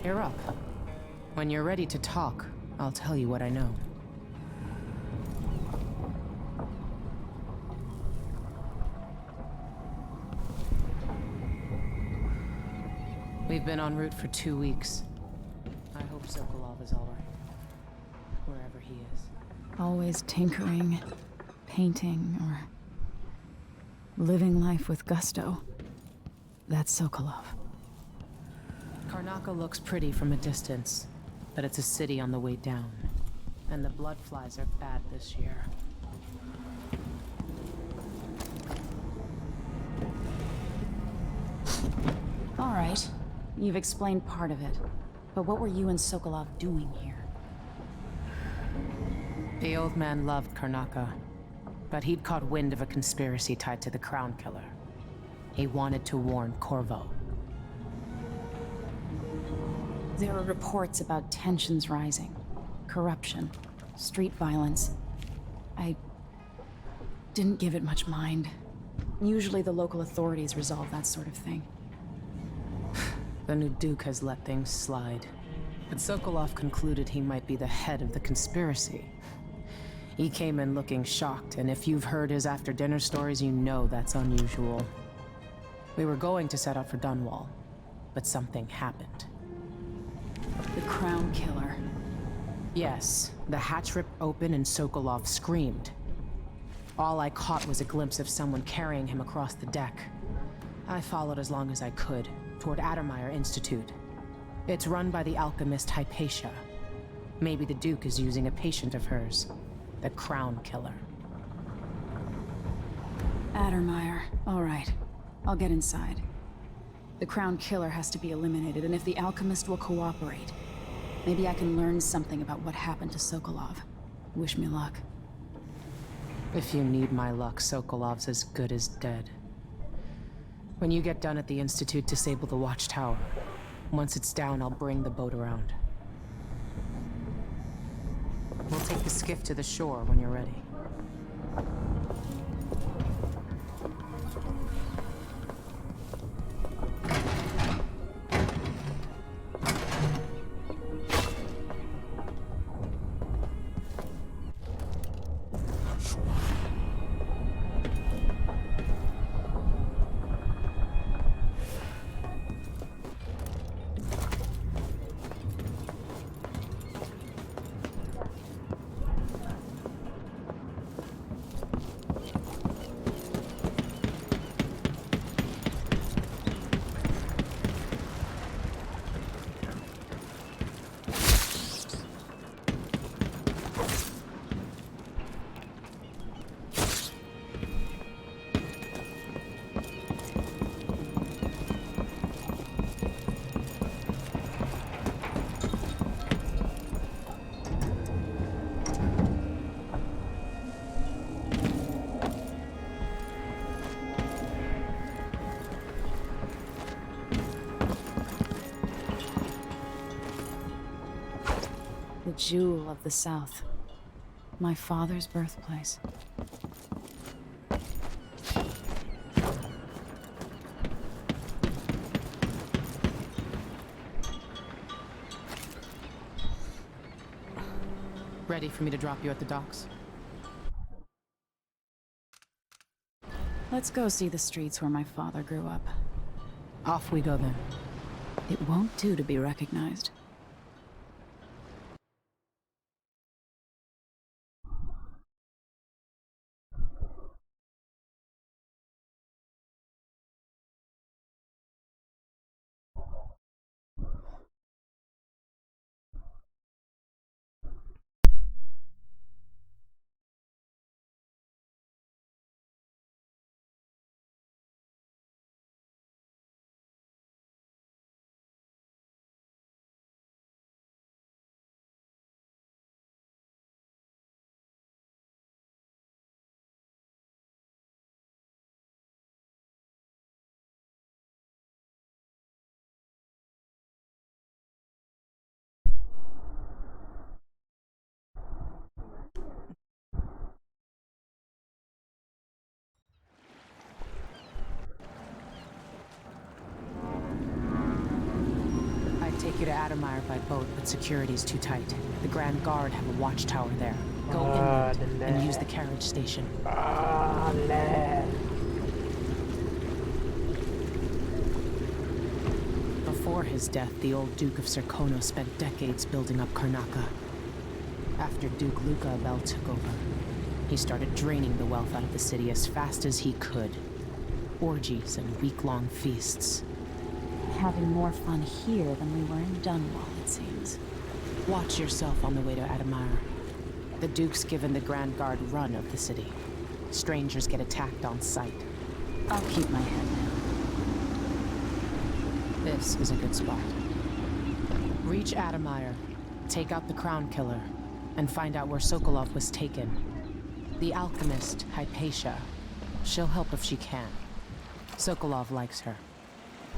You're up. When you're ready to talk, I'll tell you what I know. We've been en route for 2 weeks. I hope Sokolov is all right, wherever he is. Always tinkering, painting, or living life with gusto. That's Sokolov. Karnaca looks pretty from a distance, but it's a city on the way down. And the blood flies are bad this year. All right. You've explained part of it. But what were you and Sokolov doing here? The old man loved Karnaca, but he'd caught wind of a conspiracy tied to the Crown Killer. He wanted to warn Corvo. There are reports about tensions rising, corruption, street violence. I didn't give it much mind. Usually the local authorities resolve that sort of thing. The new Duke has let things slide. But Sokolov concluded he might be the head of the conspiracy. He came in looking shocked, and if you've heard his after-dinner stories, you know that's unusual. We were going to set out for Dunwall, but something happened. The Crown Killer. Yes, the hatch ripped open and Sokolov screamed. All I caught was a glimpse of someone carrying him across the deck. I followed as long as I could, toward Addermeyer Institute. It's run by the alchemist Hypatia. Maybe the Duke is using a patient of hers, the Crown Killer. Addermeyer. All right. I'll get inside. The Crown Killer has to be eliminated, and if the alchemist will cooperate, maybe I can learn something about what happened to Sokolov. Wish me luck. If you need my luck, Sokolov's as good as dead. When you get done at the Institute, disable the watchtower. Once it's down, I'll bring the boat around. We'll take the skiff to the shore when you're ready. The jewel of the South. My father's birthplace. Ready for me to drop you at the docks? Let's go see the streets where my father grew up. Off we go then. It won't do to be recognized. to Adamire by boat, but security's too tight. The Grand Guard have a watchtower there. Go inland and use the carriage station. Before his death, the old Duke of Serkonos spent decades building up Karnaca. After Duke Luca Abel took over, he started draining the wealth out of the city as fast as he could. Orgies and week-long feasts. Having more fun here than we were in Dunwall, it seems. Watch yourself on the way to Adamire. The Duke's given the Grand Guard run of the city. Strangers get attacked on sight. I'll keep my head down. This is a good spot. Reach Adamire, take out the Crown Killer, and find out where Sokolov was taken. The alchemist, Hypatia. She'll help if she can. Sokolov likes her.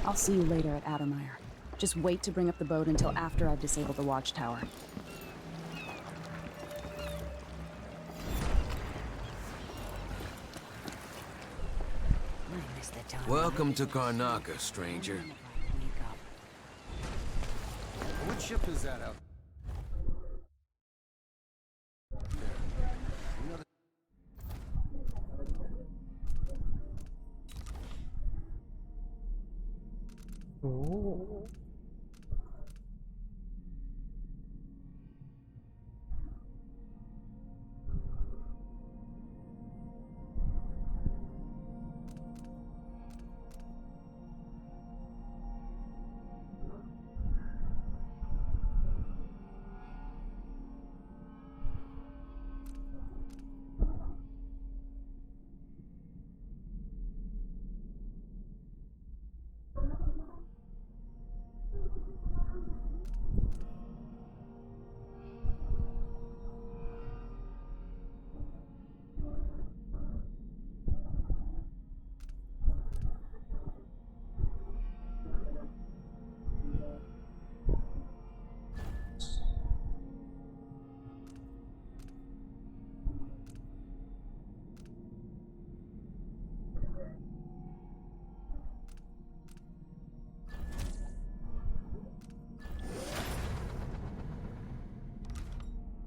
I'll see you later at Adamire. Just wait to bring up the boat until after I've disabled the watchtower. Welcome to Karnaca, stranger. What ship is that out? Oh.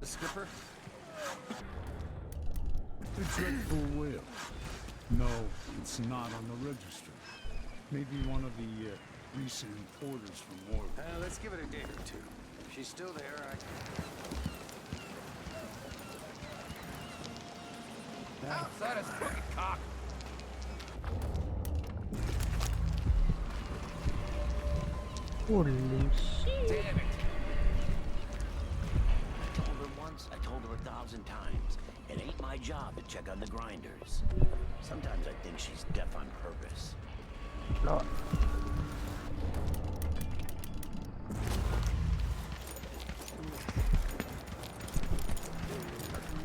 Skipper? A dreadful whale. No, it's not on the register. Maybe one of the recent importers from War. Let's give it a day or two. If she's still there, Outside us, fucking cock! Holy shit! Damn it! I told her 1,000 times. It ain't my job to check on the grinders. Sometimes I think she's deaf on purpose. No.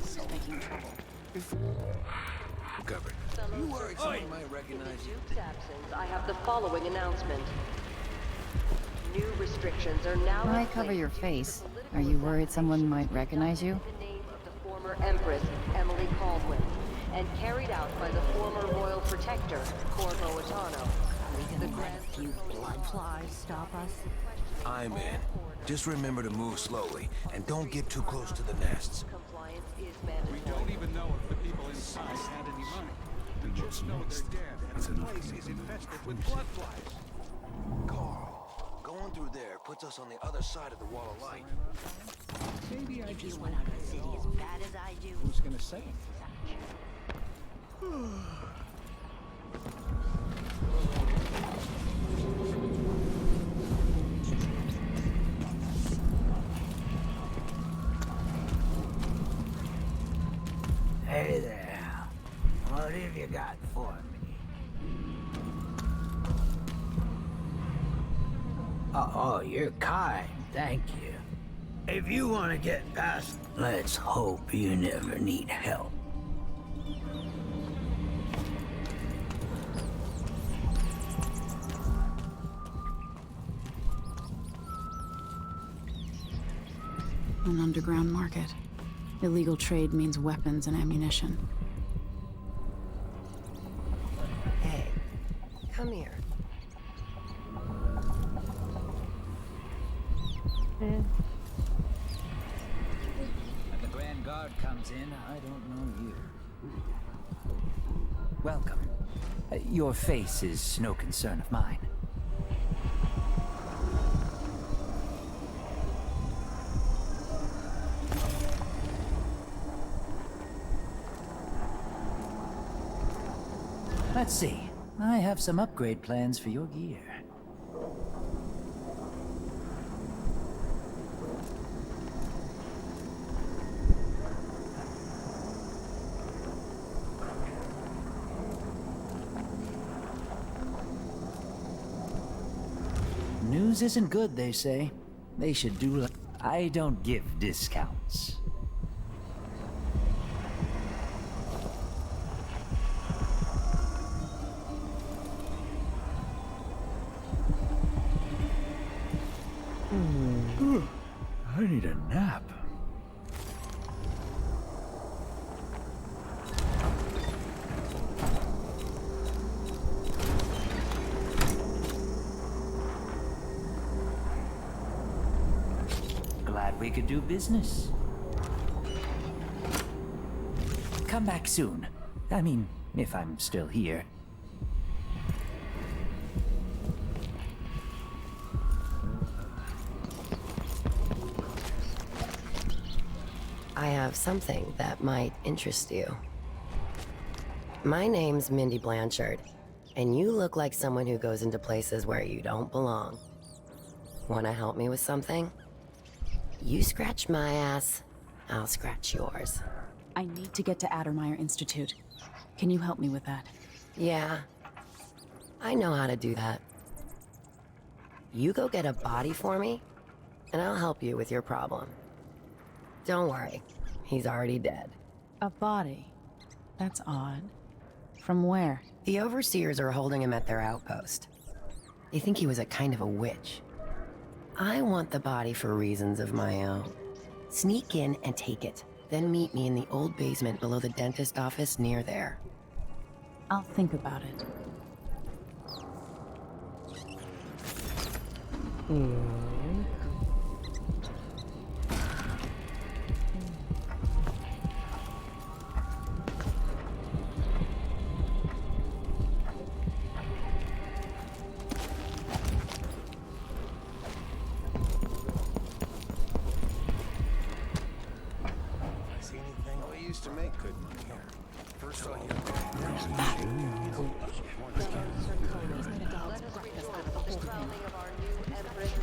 Still making trouble. Covered. You worried someone might recognize you? In the Duke's absence, I have the following announcement. New restrictions are now Why cover your face? Are you worried someone might recognize you? the name of the former Empress, Emily Caldwin, and carried out by the former Royal Protector, Corvo Atano. The Grand few blood flies stop us? I'm in. Just remember to move slowly, and don't get too close to the nests. compliance is mandatory. We don't even know if the people inside had any money. We just know they're dead, and the place is infested with blood flies. Carl, going through there puts us on the other side of the wall of light. Maybe I just went out of the city as bad as I do. Who's gonna say? Hey there. What have you got for me? Oh, you're kind. Thank you. If you want to get past, let's hope you never need help. An underground market. Illegal trade means weapons and ammunition. Hey, come here. When the Grand Guard comes in, I don't know you. Welcome. Your face is no concern of mine. Let's see. I have some upgrade plans for your gear. News isn't good, they say. They should do. I don't give discounts. I need a nap. Glad we could do business. Come back soon. I mean, if I'm still here. I have something that might interest you. My name's Mindy Blanchard, and you look like someone who goes into places where you don't belong. Wanna help me with something? You scratch my ass, I'll scratch yours. I need to get to Addermeyer Institute. Can you help me with that? Yeah, I know how to do that. You go get a body for me, and I'll help you with your problem. Don't worry, he's already dead. A body? That's odd. From where? The overseers are holding him at their outpost. They think he was a kind of a witch. I want the body for reasons of my own. Sneak in and take it, then meet me in the old basement below the dentist office near there. I'll think about it. See anything? We used to make good money here. First all you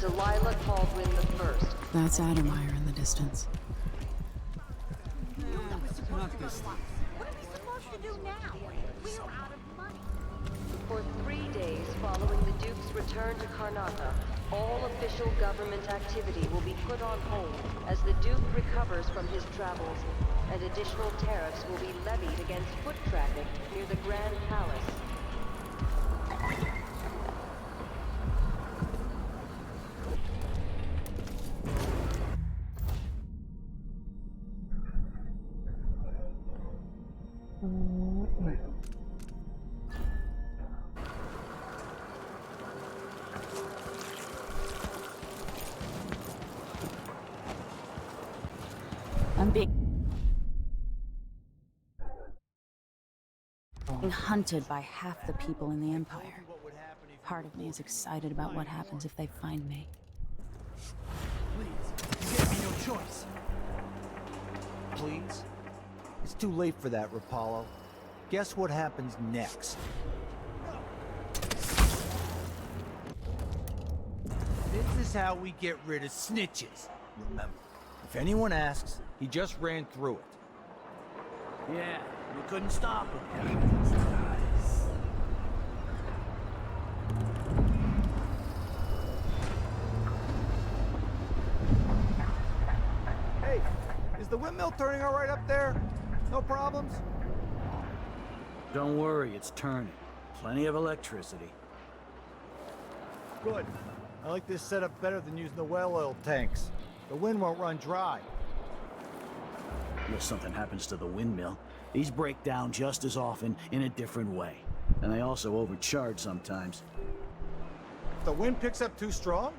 Delilah Caldwin the First. That's Addermeyer in the distance. For 3 days following the Duke's return to Karnatha, all official government activity will be put on hold as the Duke recovers from his travels, and additional tariffs will be levied against foot traffic near the Grand Palace. I'm being hunted by half the people in the Empire. Part of me is excited about what happens if they find me. Please, you gave me no choice. Please? It's too late for that, Rapallo. Guess what happens next? This is how we get rid of snitches. Remember, if anyone asks, he just ran through it. Yeah, we couldn't stop him. Hey, is the windmill turning all right up there? No problems? Don't worry, it's turning. Plenty of electricity. Good. I like this setup better than using the well oil tanks. The wind won't run dry. Unless something happens to the windmill. These break down just as often in a different way. And they also overcharge sometimes. If the wind picks up too strong?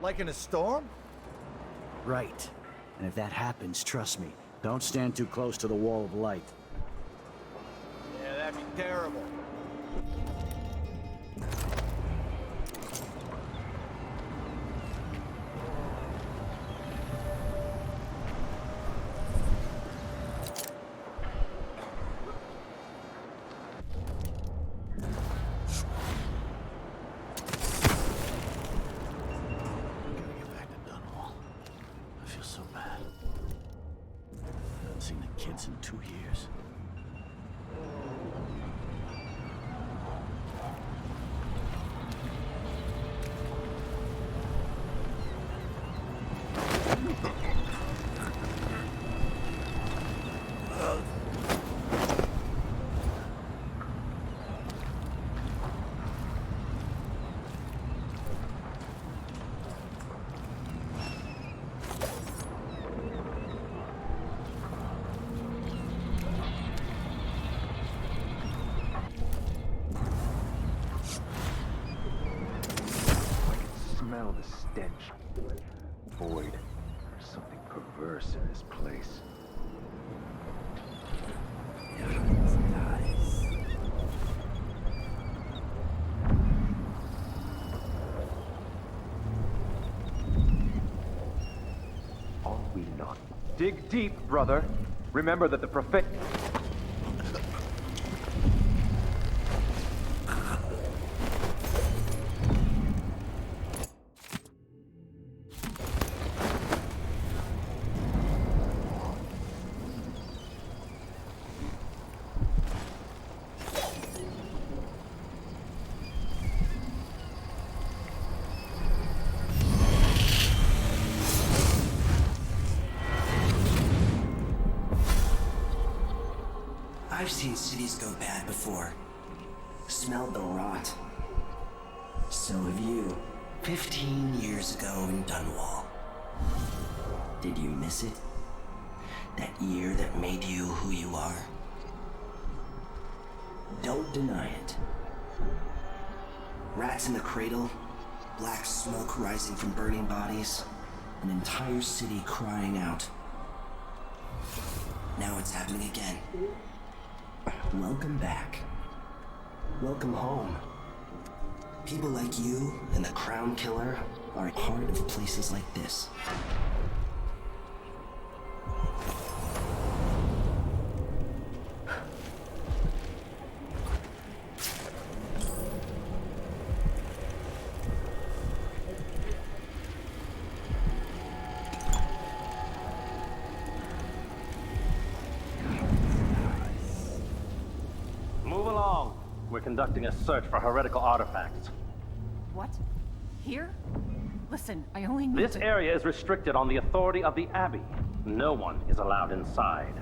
Like in a storm? Right. And if that happens, trust me, don't stand too close to the wall of light. Yeah, that'd be terrible. Seen the kids in 2 years. Smell the stench. Void. There's something perverse in this place. Are we not? Dig deep, brother. Remember that the prophet... I've seen cities go bad before. Smelled the rot. So have you. 15 years ago in Dunwall. Did you miss it? That year that made you who you are? Don't deny it. Rats in the cradle, black smoke rising from burning bodies, an entire city crying out. Now it's happening again. Welcome back. Welcome home. People like you and the Crown Killer are part of places like this. Move along. We're conducting a search for heretical artifacts. What? Here? Listen, I only need This to... area is restricted on the authority of the Abbey. No one is allowed inside.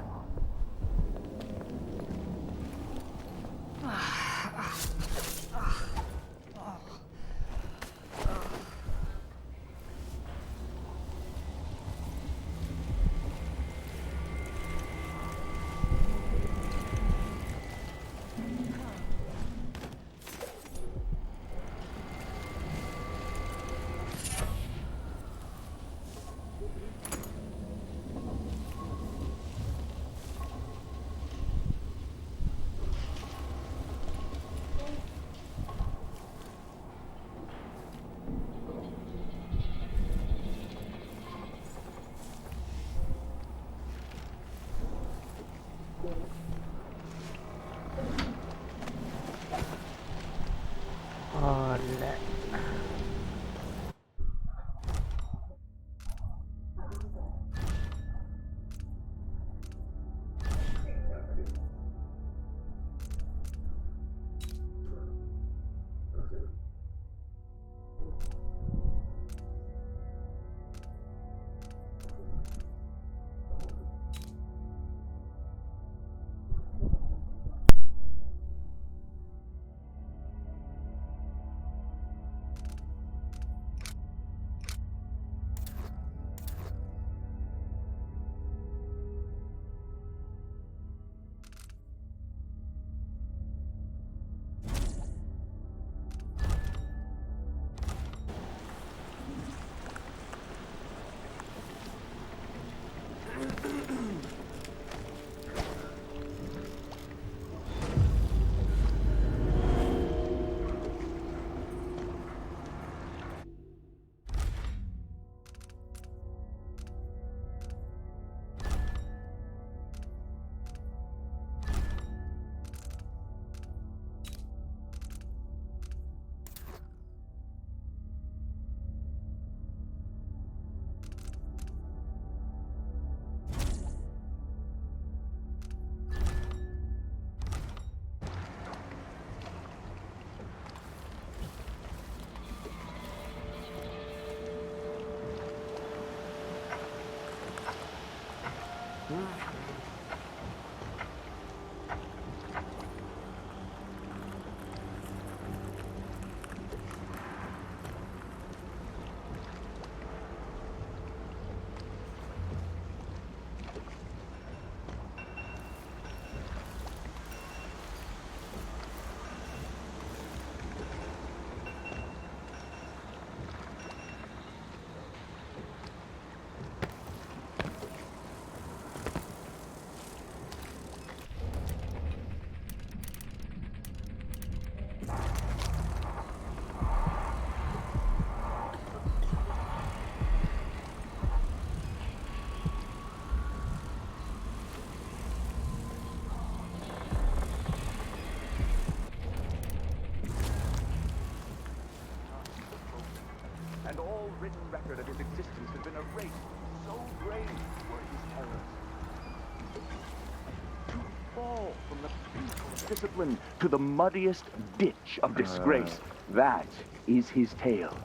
discipline to the muddiest ditch of disgrace. That is his tale.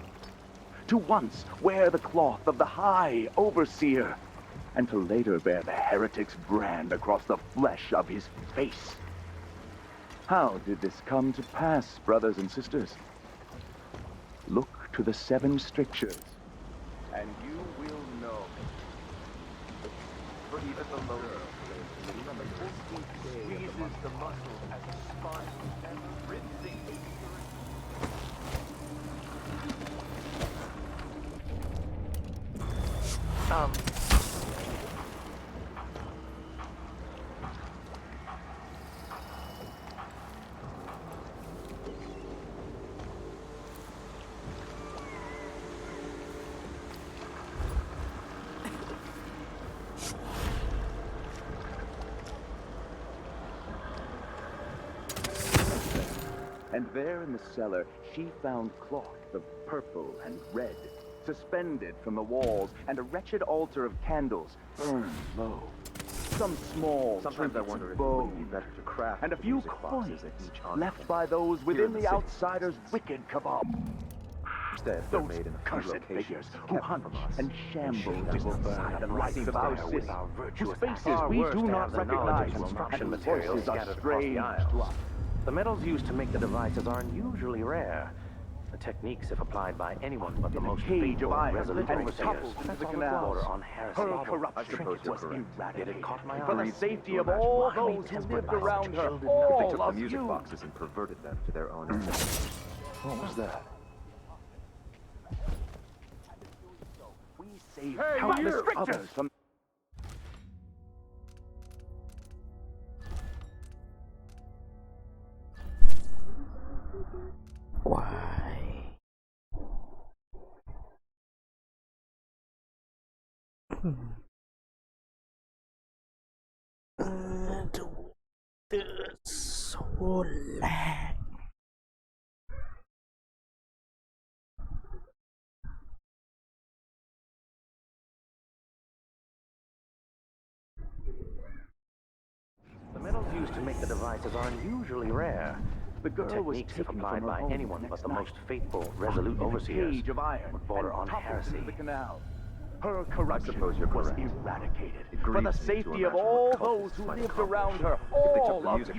To once wear the cloth of the High Overseer, and to later bear the heretic's brand across the flesh of his face. How did this come to pass, brothers and sisters? Look to the 7 strictures, and you will know. For even the lower squeezes the muscles at the spine and rinsing And there in the cellar, she found cloth of purple and red, suspended from the walls, and a wretched altar of candles burned low. Some small Sometimes I wonder if it bone, wouldn't be better to craft and a few music boxes coins at each on left by those within the the city, outsider's wicked cabal. Instead, they're Those made in a few cursed locations figures who kept hunt from us and shamble shamed just us inside the lights seems of to our have city, with our whose virtuous faces acts. we worse do to not have the knowledge recognize, of construction and the materials voices are scattered across the strange aisles. to us. The metals used to make the devices are unusually rare. The techniques, if applied by anyone but the most cage of faithful, iron resolute and overseers, toppled into the all canals. border on heresy. Her corruption was Yet eradicated. it caught my For eye. the safety of all those who lived around her, If they all took the of music you. boxes and perverted them to their own ends. What was that? We saved Hey, countless you! others from... Why? So lag. The metals used to make the devices are unusually rare. The girl was Techniques, if taken applied from her by home anyone the but next the night, most faithful, resolute in a overseers, cage of iron would border and on toppled heresy. into the canal. Her corruption suppose you're was correct. eradicated. It For the grieves me to safety of imagine all what those cultists who might lived accomplish around her, if they took all the of music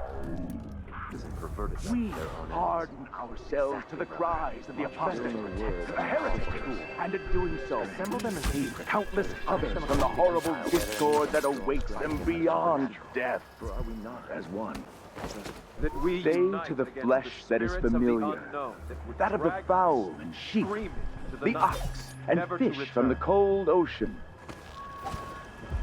and perverted them we to their own ends. harden ourselves to the cries of the apostate, the heretics, and in doing so, assemble them as countless others from the horrible discord that awaits them beyond death. For are we not as one? That we say to the flesh that is familiar, that of the fowl and sheep, the ox and fish from the cold ocean.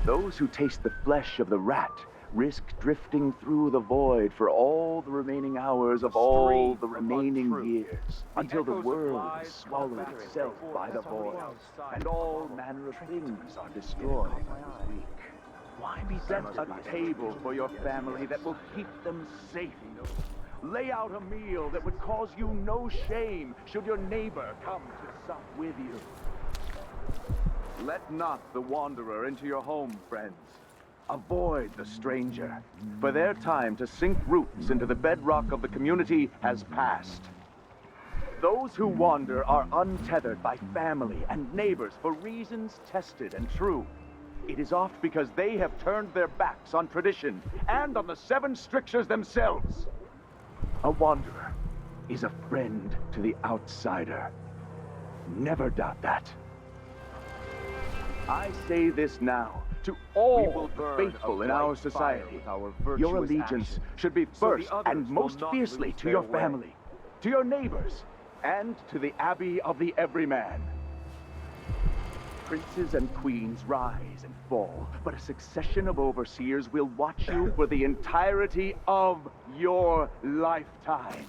Those who taste the flesh of the rat risk drifting through the void for all the remaining hours of all the remaining years, until the world is swallowed itself by the void, and all manner of things are destroyed as weak. Why be set a table for your family that will keep them safe? Lay out a meal that would cause you no shame should your neighbor come to sup with you. Let not the wanderer into your home, friends. Avoid the stranger, for their time to sink roots into the bedrock of the community has passed. Those who wander are untethered by family and neighbors for reasons tested and true. It is oft because they have turned their backs on tradition and on the 7 strictures themselves. A wanderer is a friend to the outsider. Never doubt that. I say this now to all the faithful in our society. Your allegiance should be first and most fiercely to your family, to your neighbors, and to the Abbey of the Everyman. Princes and queens rise and fall, but a succession of overseers will watch you for the entirety of your lifetime,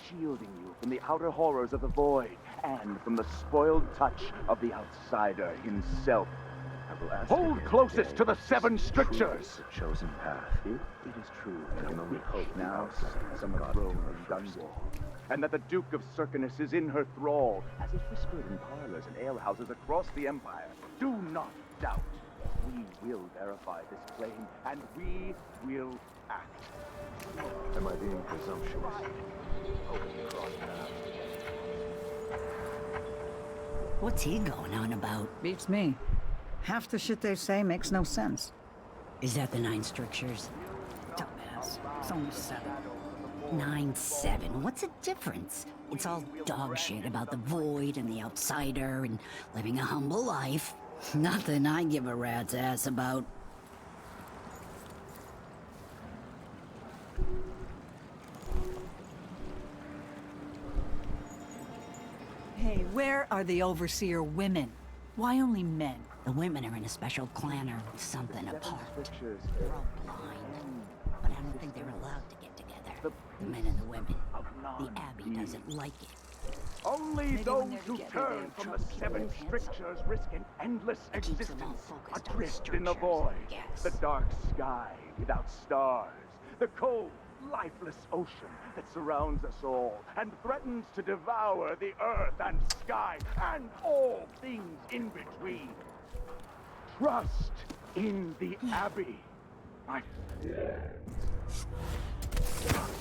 shielding you from the outer horrors of the void and from the spoiled touch of the outsider himself. Hold closest to the 7 strictures. The chosen path. If it is true I that can a only witch hope now now sits on the throne of Dunwall, and that the Duke of Circinus is in her thrall, as is whispered in parlors and alehouses across the Empire. Do not doubt. We will verify this claim, and we will act. Am I being presumptuous? Hoping to cross paths. What's he going on about? Beats me. Half the shit they say makes no sense. Is that the 9 strictures? Dumbass. It's only 7. 9-7. What's the difference? It's all dog shit about the void and the outsider and living a humble life. Nothing I give a rat's ass about. Hey, where are the Overseer women? Why only men? The women are in a special clan or something apart. They're all blind. But I don't think they're allowed to get together. The men and the women. The Abbey doesn't like it. Only those who turn from the 7 strictures risk an endless existence, adrift in the void, the dark sky without stars, the cold, lifeless ocean that surrounds us all and threatens to devour the earth and sky and all things in between. Trust in the Abbey, my friends. Trust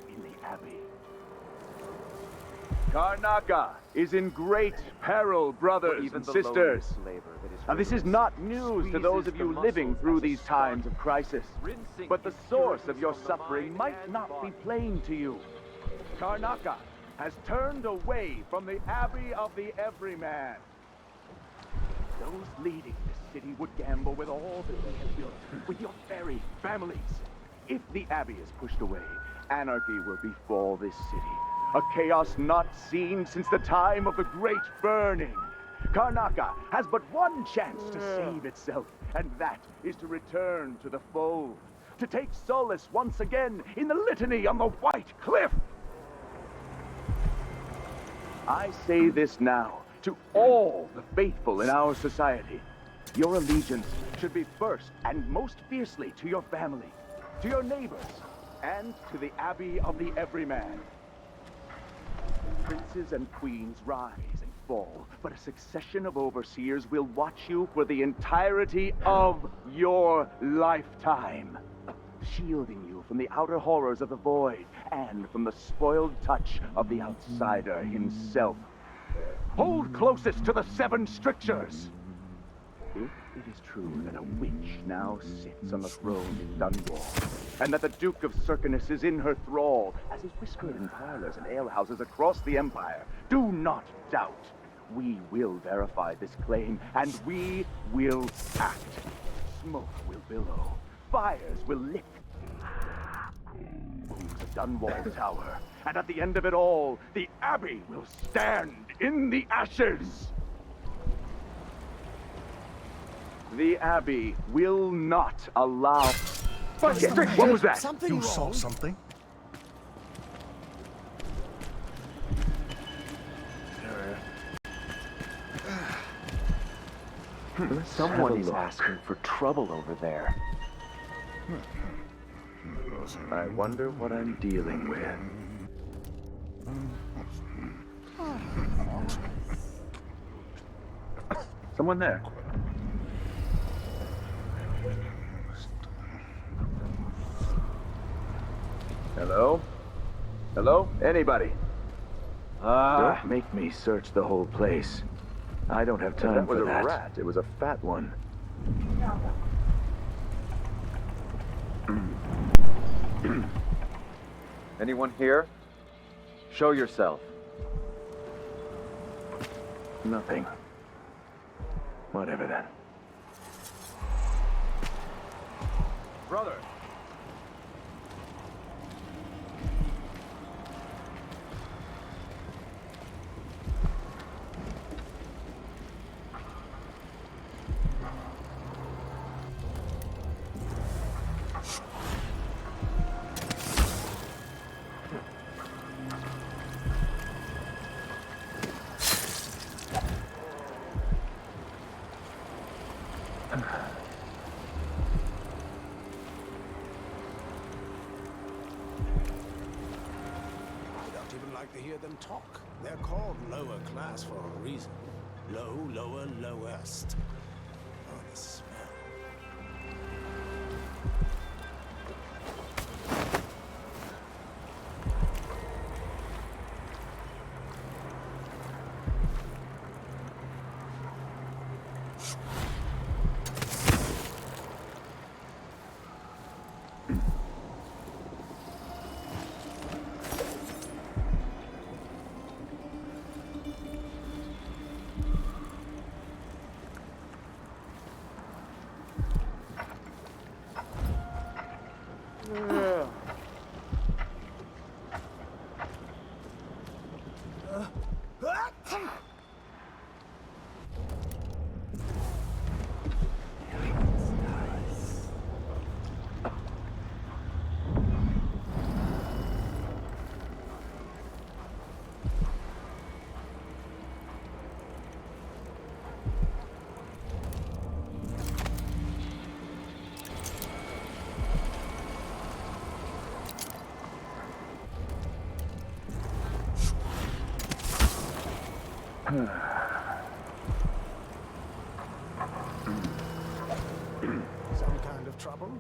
in the Abbey. Karnaca is in great peril, brothers and sisters. Now, this is not news to those of you living through these times of crisis, but the source of your suffering might not be plain to you. Karnaca has turned away from the Abbey of the Everyman. Those leading this city would gamble with all that we have built, with your very families. If the Abbey is pushed away, anarchy will befall this city. A chaos not seen since the time of the Great Burning. Karnaca has but one chance to save itself, and that is to return to the fold, to take solace once again in the litany on the White Cliff. I say this now to all the faithful in our society. Your allegiance should be first and most fiercely to your family, to your neighbors, and to the Abbey of the Everyman. Princes and queens rise and fall, but a succession of overseers will watch you for the entirety of your lifetime, shielding you from the outer horrors of the void and from the spoiled touch of the outsider himself. Hold closest to the 7 strictures. If it is true that a witch now sits on the throne in Dunwall, and that the Duke of Circinus is in her thrall, as is whispered in parlors and alehouses across the Empire, do not doubt. We will verify this claim, and we will act. Smoke will billow, fires will lick. Moves a Dunwall tower, and at the end of it all, the Abbey will stand in the ashes. The Abbey will not allow... Fuck it! What was that? You saw something? Someone is asking for trouble over there. I wonder what I'm dealing with. Someone there. Hello? Hello? Anybody? Don't make me search the whole place. I don't have time for that. That was a rat. It was a fat one. Anyone here? Show yourself. Nothing. Whatever then. Brother! To hear them talk. They're called lower class for a reason. Low, lower, lowest. Oh, the smell. Some kind of trouble?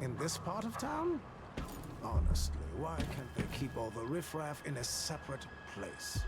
In this part of town? Honestly, why can't they keep all the riffraff in a separate place?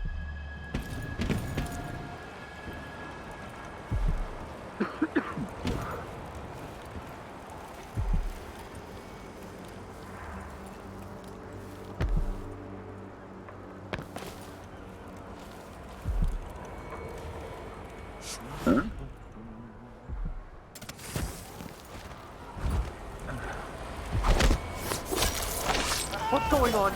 What's going on?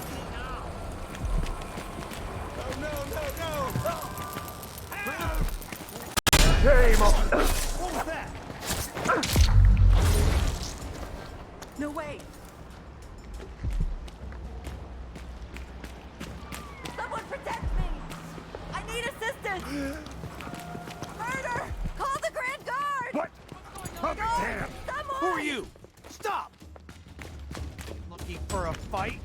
Shame on... What was that? No way! Someone protect me! I need assistance! Murder! Call the Grand Guard! What? Oh, damn! Someone! Who are you? Stop! Looking for a fight?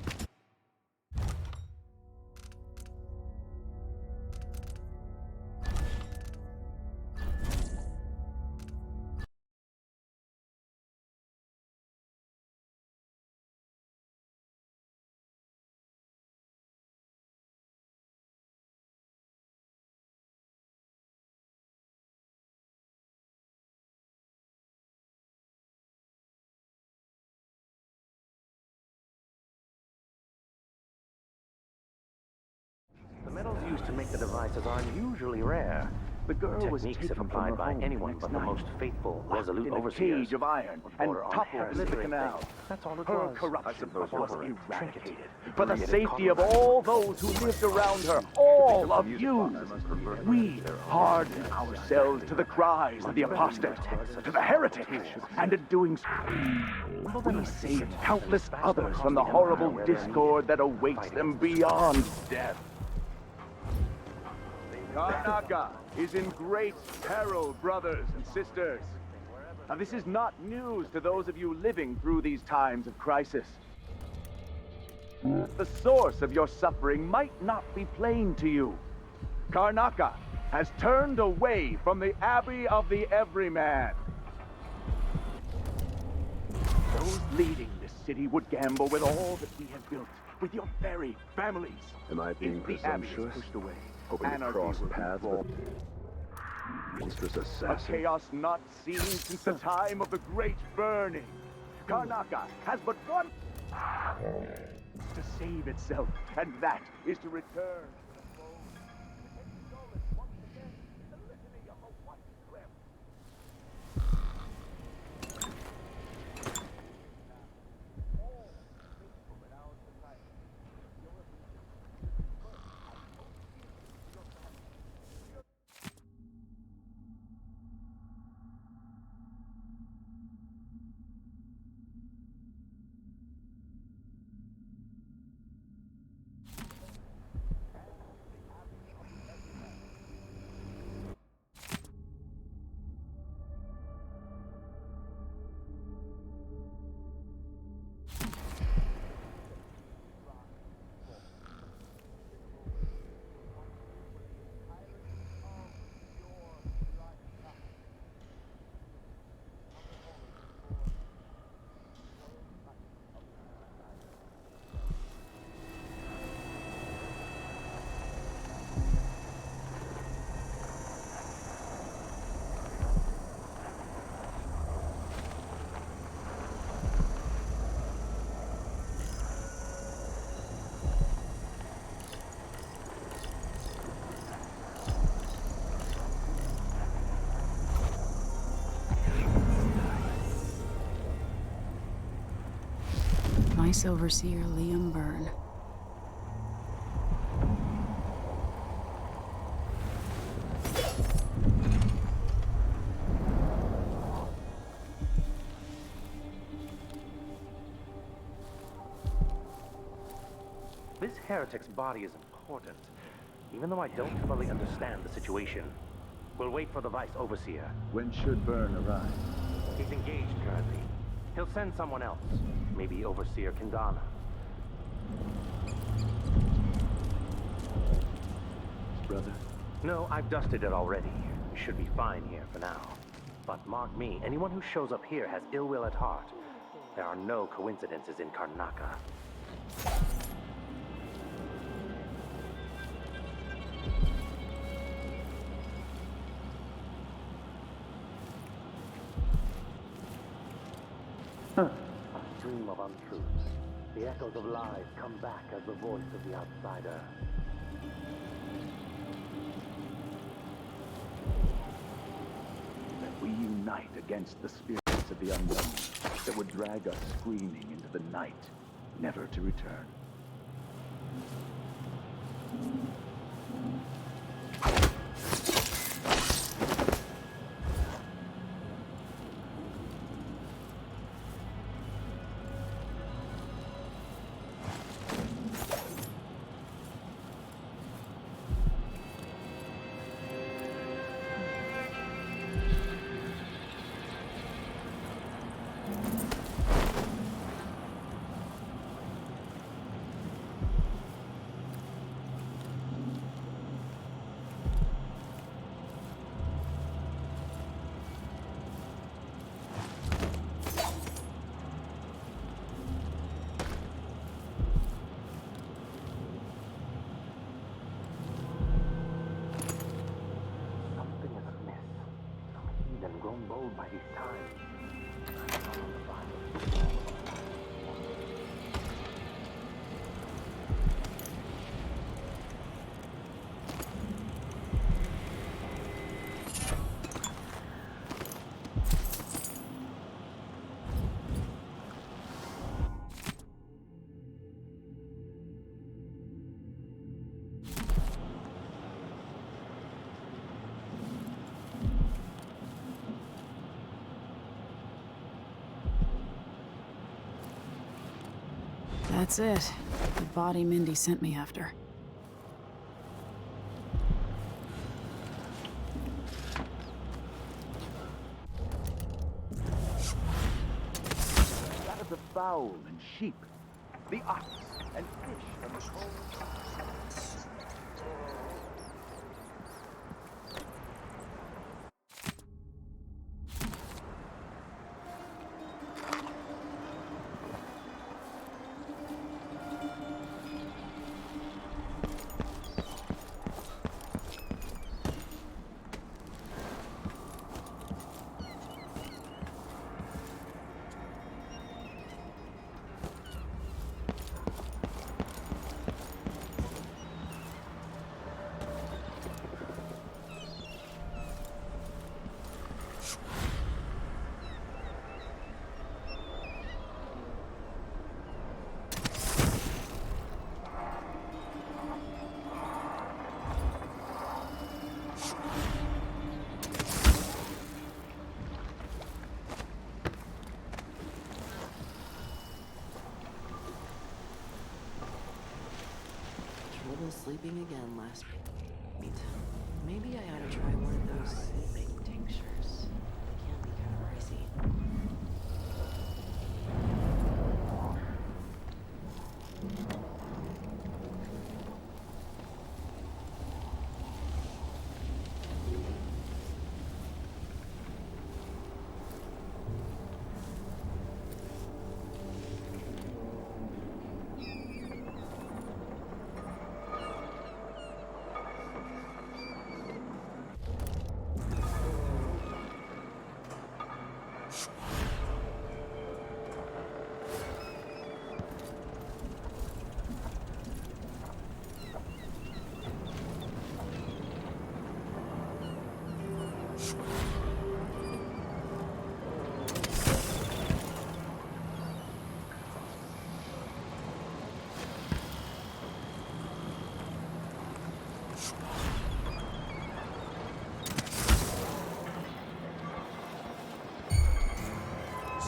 The metals used to make the devices are unusually rare. The girl was Techniques, taken if from applied her by home anyone next but the night, most faithful, locked resolute in a overseers, cage of iron would and border on toppled into the heresy. canal. That's all it Her was. corruption was Trinketed. eradicated. For the safety of all those who lived around her, all of you, we harden ourselves to the cries of the apostate, to the heretic, and in doing so, we saved countless others from the horrible discord that awaits them beyond death. Karnaka is in great peril, brothers and sisters. Now, this is not news to those of you living through these times of crisis. The source of your suffering might not be plain to you. Karnaka has turned away from the Abbey of the Everyman. Those leading this city would gamble with all that we have built, with your very families. Am I being If the Abbey is presumptuous? pushed away, Hoping to anarchy cross will paths control. with monstrous A assassin? chaos not seen since the time of the Great Burning. Karnaka has but one to save itself, and that is to return. Vice Overseer Liam Byrne. This heretic's body is important, even though I don't fully understand the situation. We'll wait for the Vice Overseer. When should Byrne arrive? He's engaged currently. He'll send someone else. Maybe Overseer Kindana. Brother? No, I've dusted it already. We should be fine here for now. But mark me, anyone who shows up here has ill will at heart. There are no coincidences in Karnaca. A stream of untruth. The echoes of lies come back as the voice of the outsider. That we unite against the spirits of the unknown that would drag us screaming into the night, never to return. Grown bold by these times. That's it. The body Mindy sent me after. That of the fowl and sheep, the ox and fish from the cold. Trouble sleeping again last week. Maybe I ought to try one of those sleeping tinctures. They can be kind of pricey.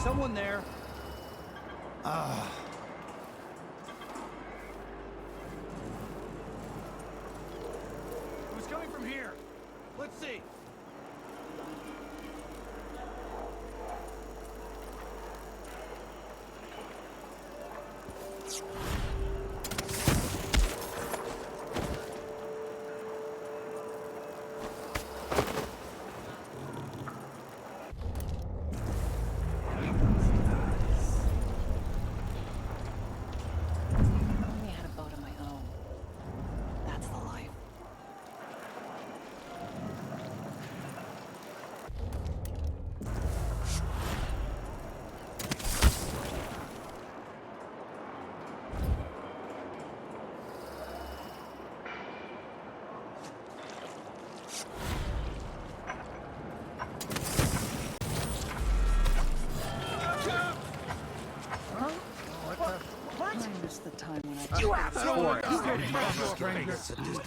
Someone there. here. Let's see. I only had a boat of my own. That's the life. I missed the time when I You What's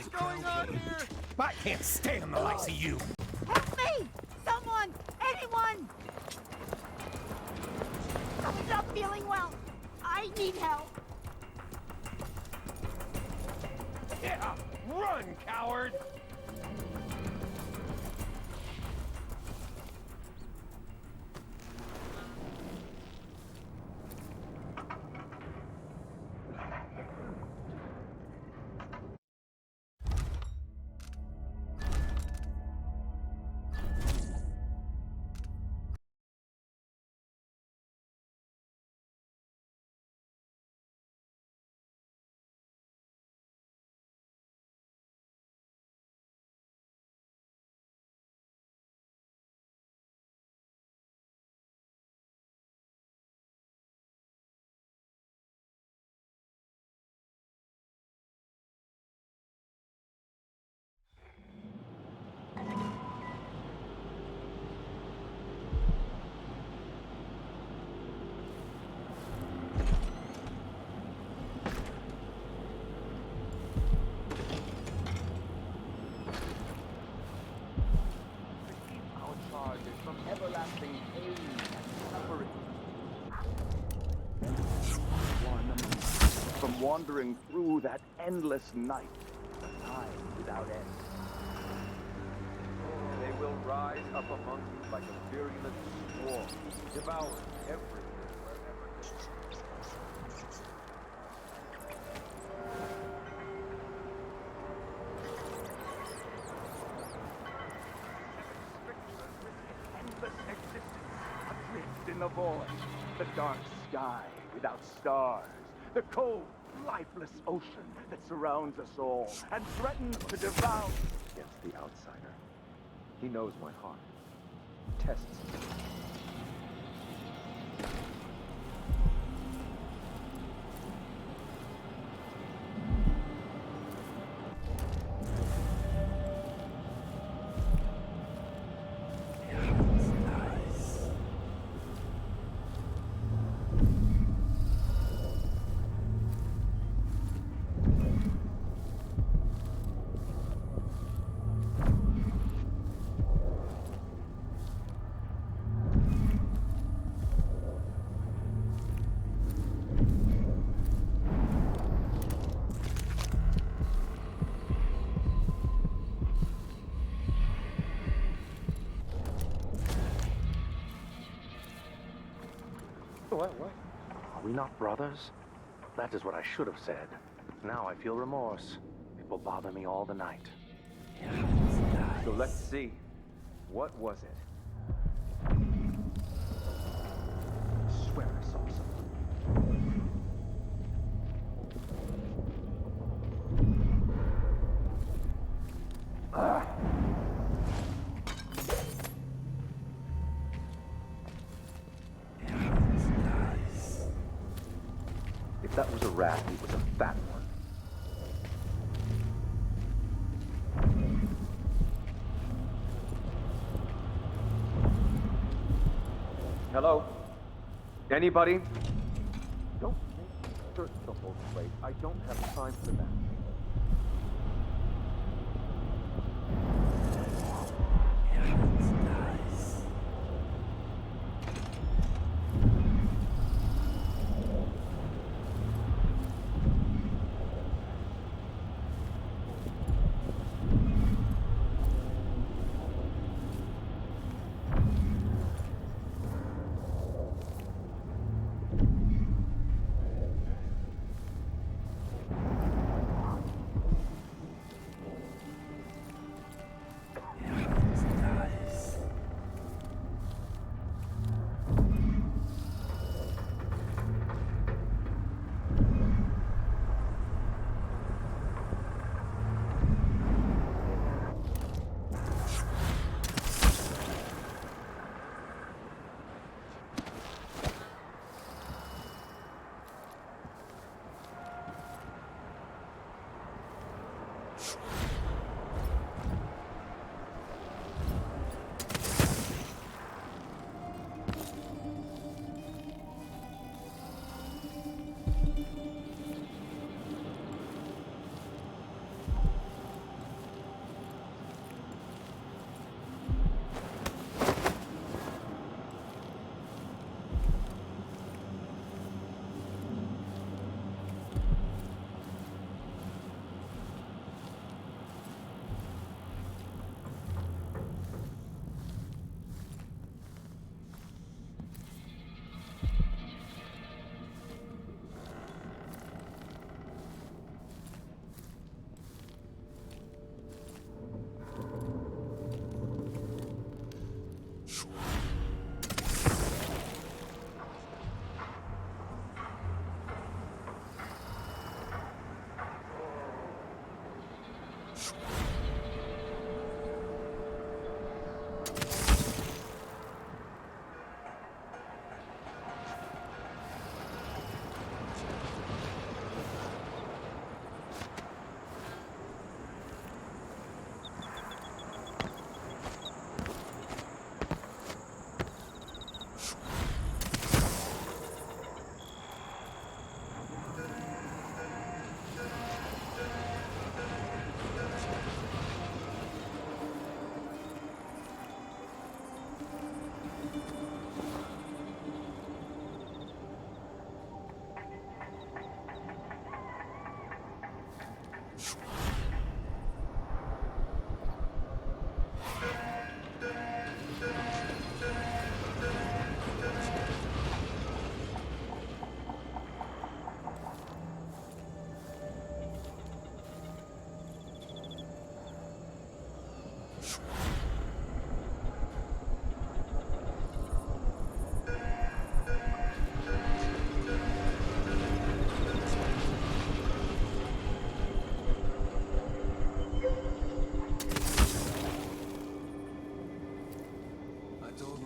going on here? I can't stand the likes of you. Help me! Someone! Anyone! I'm not feeling well. I need help. Yeah, run, coward! From wandering through that endless night, a time without end. They will rise up among you like a virulent swarm, devouring everything wherever. Endless existence, adrift in the void, the dark sky without stars, the cold, lifeless ocean that surrounds us all and threatens to devour. Against the outsider. He knows my heart. Tests me. What? Are we not brothers? That is what I should have said. Now I feel remorse. It will bother me all the night. So let's see. What was it? I swear I saw something. If that was a rat, it was a fat one. Hello? Anybody? Don't make me search the whole place. I don't have time for that.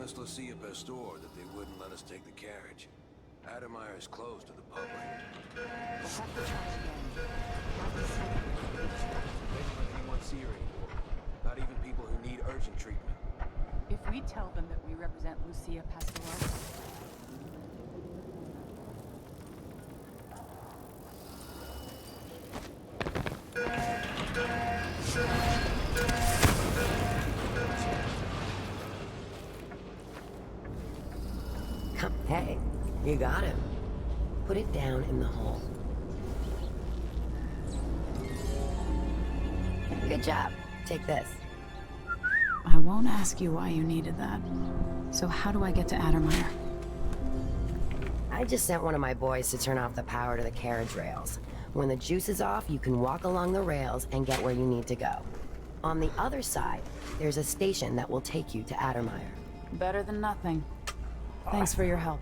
Miss Lucia Pastor that they wouldn't let us take the carriage. Adamire is closed to the public. We'll have to try again. They don't let anyone see her anymore. Not even people who need urgent treatment. If we tell them that we represent Lucia Pastor, Hey, you got him. Put it down in the hole. Good job. Take this. I won't ask you why you needed that. So how do I get to Addermire? I just sent one of my boys to turn off the power to the carriage rails. When the juice is off, you can walk along the rails and get where you need to go. On the other side, there's a station that will take you to Addermire. Better than nothing. Thanks for your help.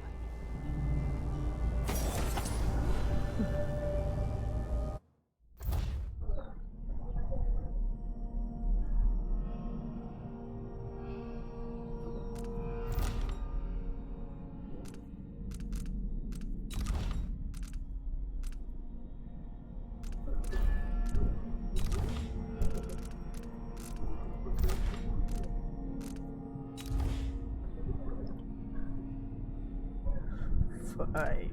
Five.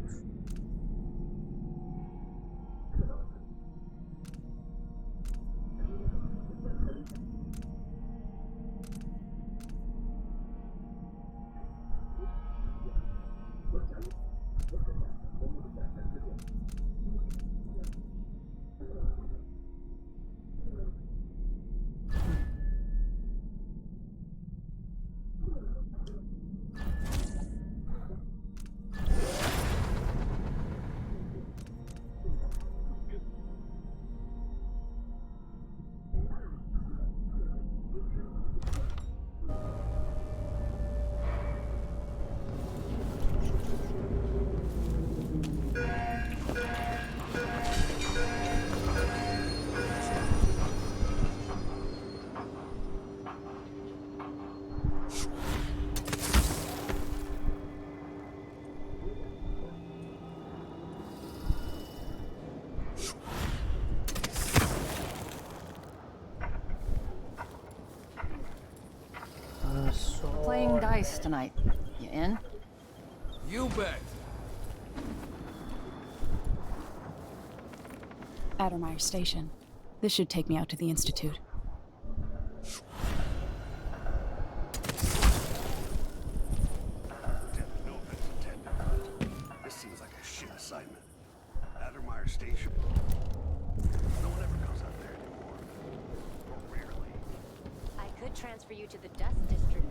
heist tonight. You in? You bet. Addermeyer Station. This should take me out to the Institute. This seems like a shit assignment. Addermeyer Station. No one ever goes out there anymore. Or rarely. I could transfer you to the Dust District.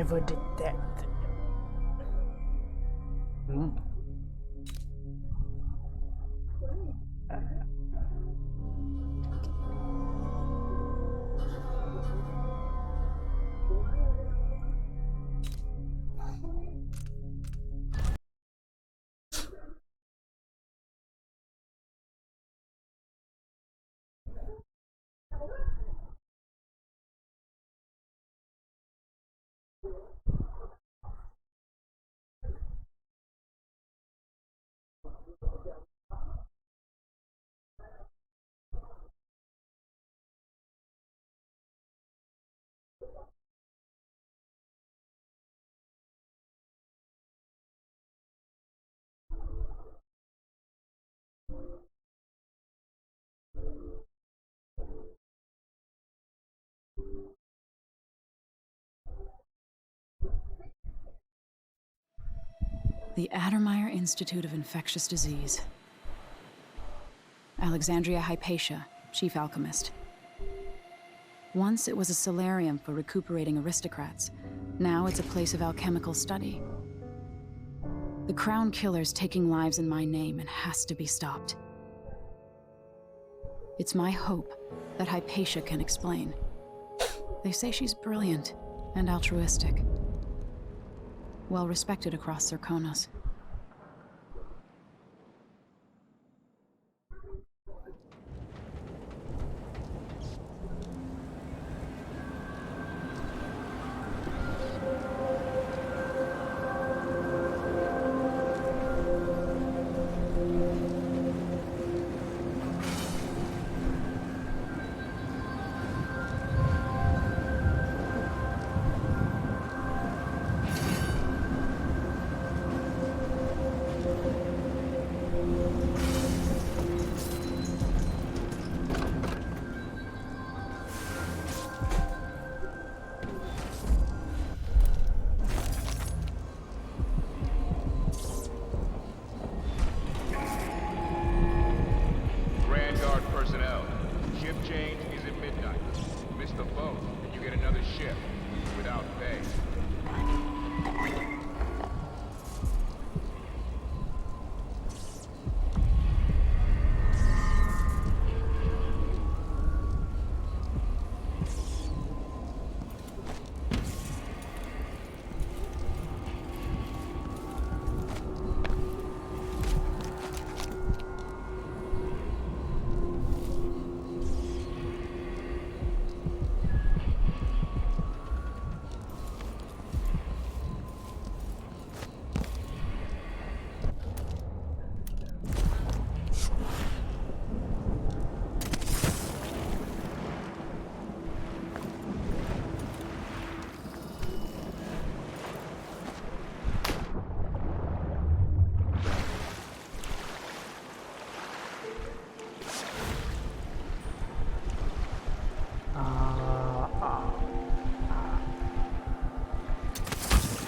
never did that. The Addermeyer Institute of Infectious Disease. Alexandria Hypatia, chief alchemist. Once it was a solarium for recuperating aristocrats. Now it's a place of alchemical study. The Crown Killer's taking lives in my name and has to be stopped. It's my hope that Hypatia can explain. They say she's brilliant and altruistic. Well respected across Zirconos.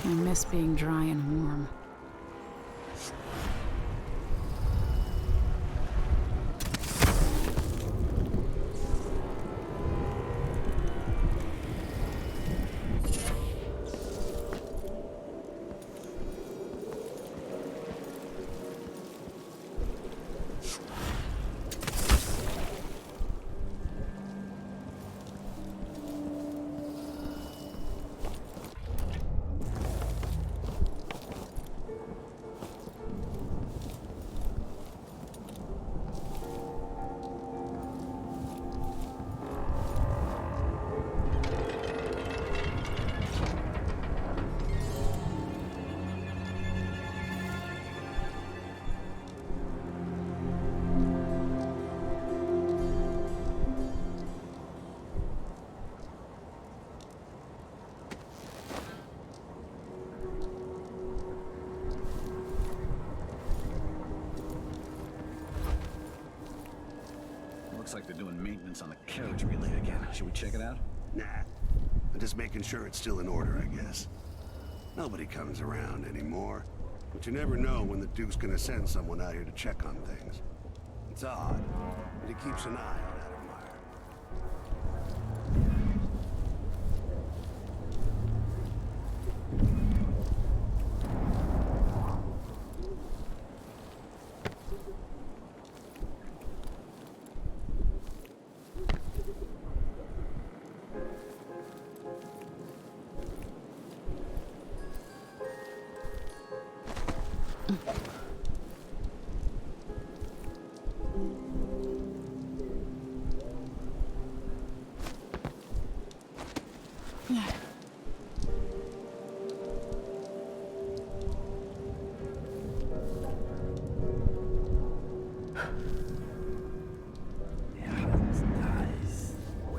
I miss being dry and warm. Looks like they're doing maintenance on the carriage relay again. Should we check it out? Nah. I'm just making sure it's still in order, I guess. Nobody comes around anymore. But you never know when the Duke's gonna send someone out here to check on things. It's odd, but he keeps an eye on Addermeyer. What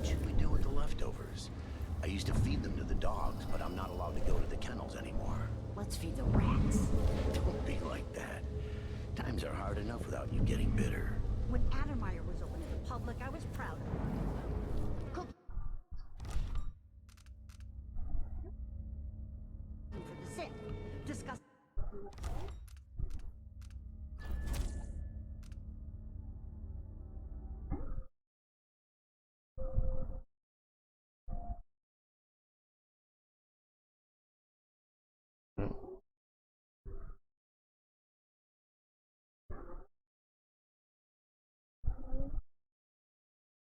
should we do with the leftovers? I used to feed them to the dogs, but I'm not allowed to go to the kennels anymore. Let's feed the rats. Don't be like that. Times are hard enough without you getting bitter. When Addermeyer was open to the public, I was proud of him.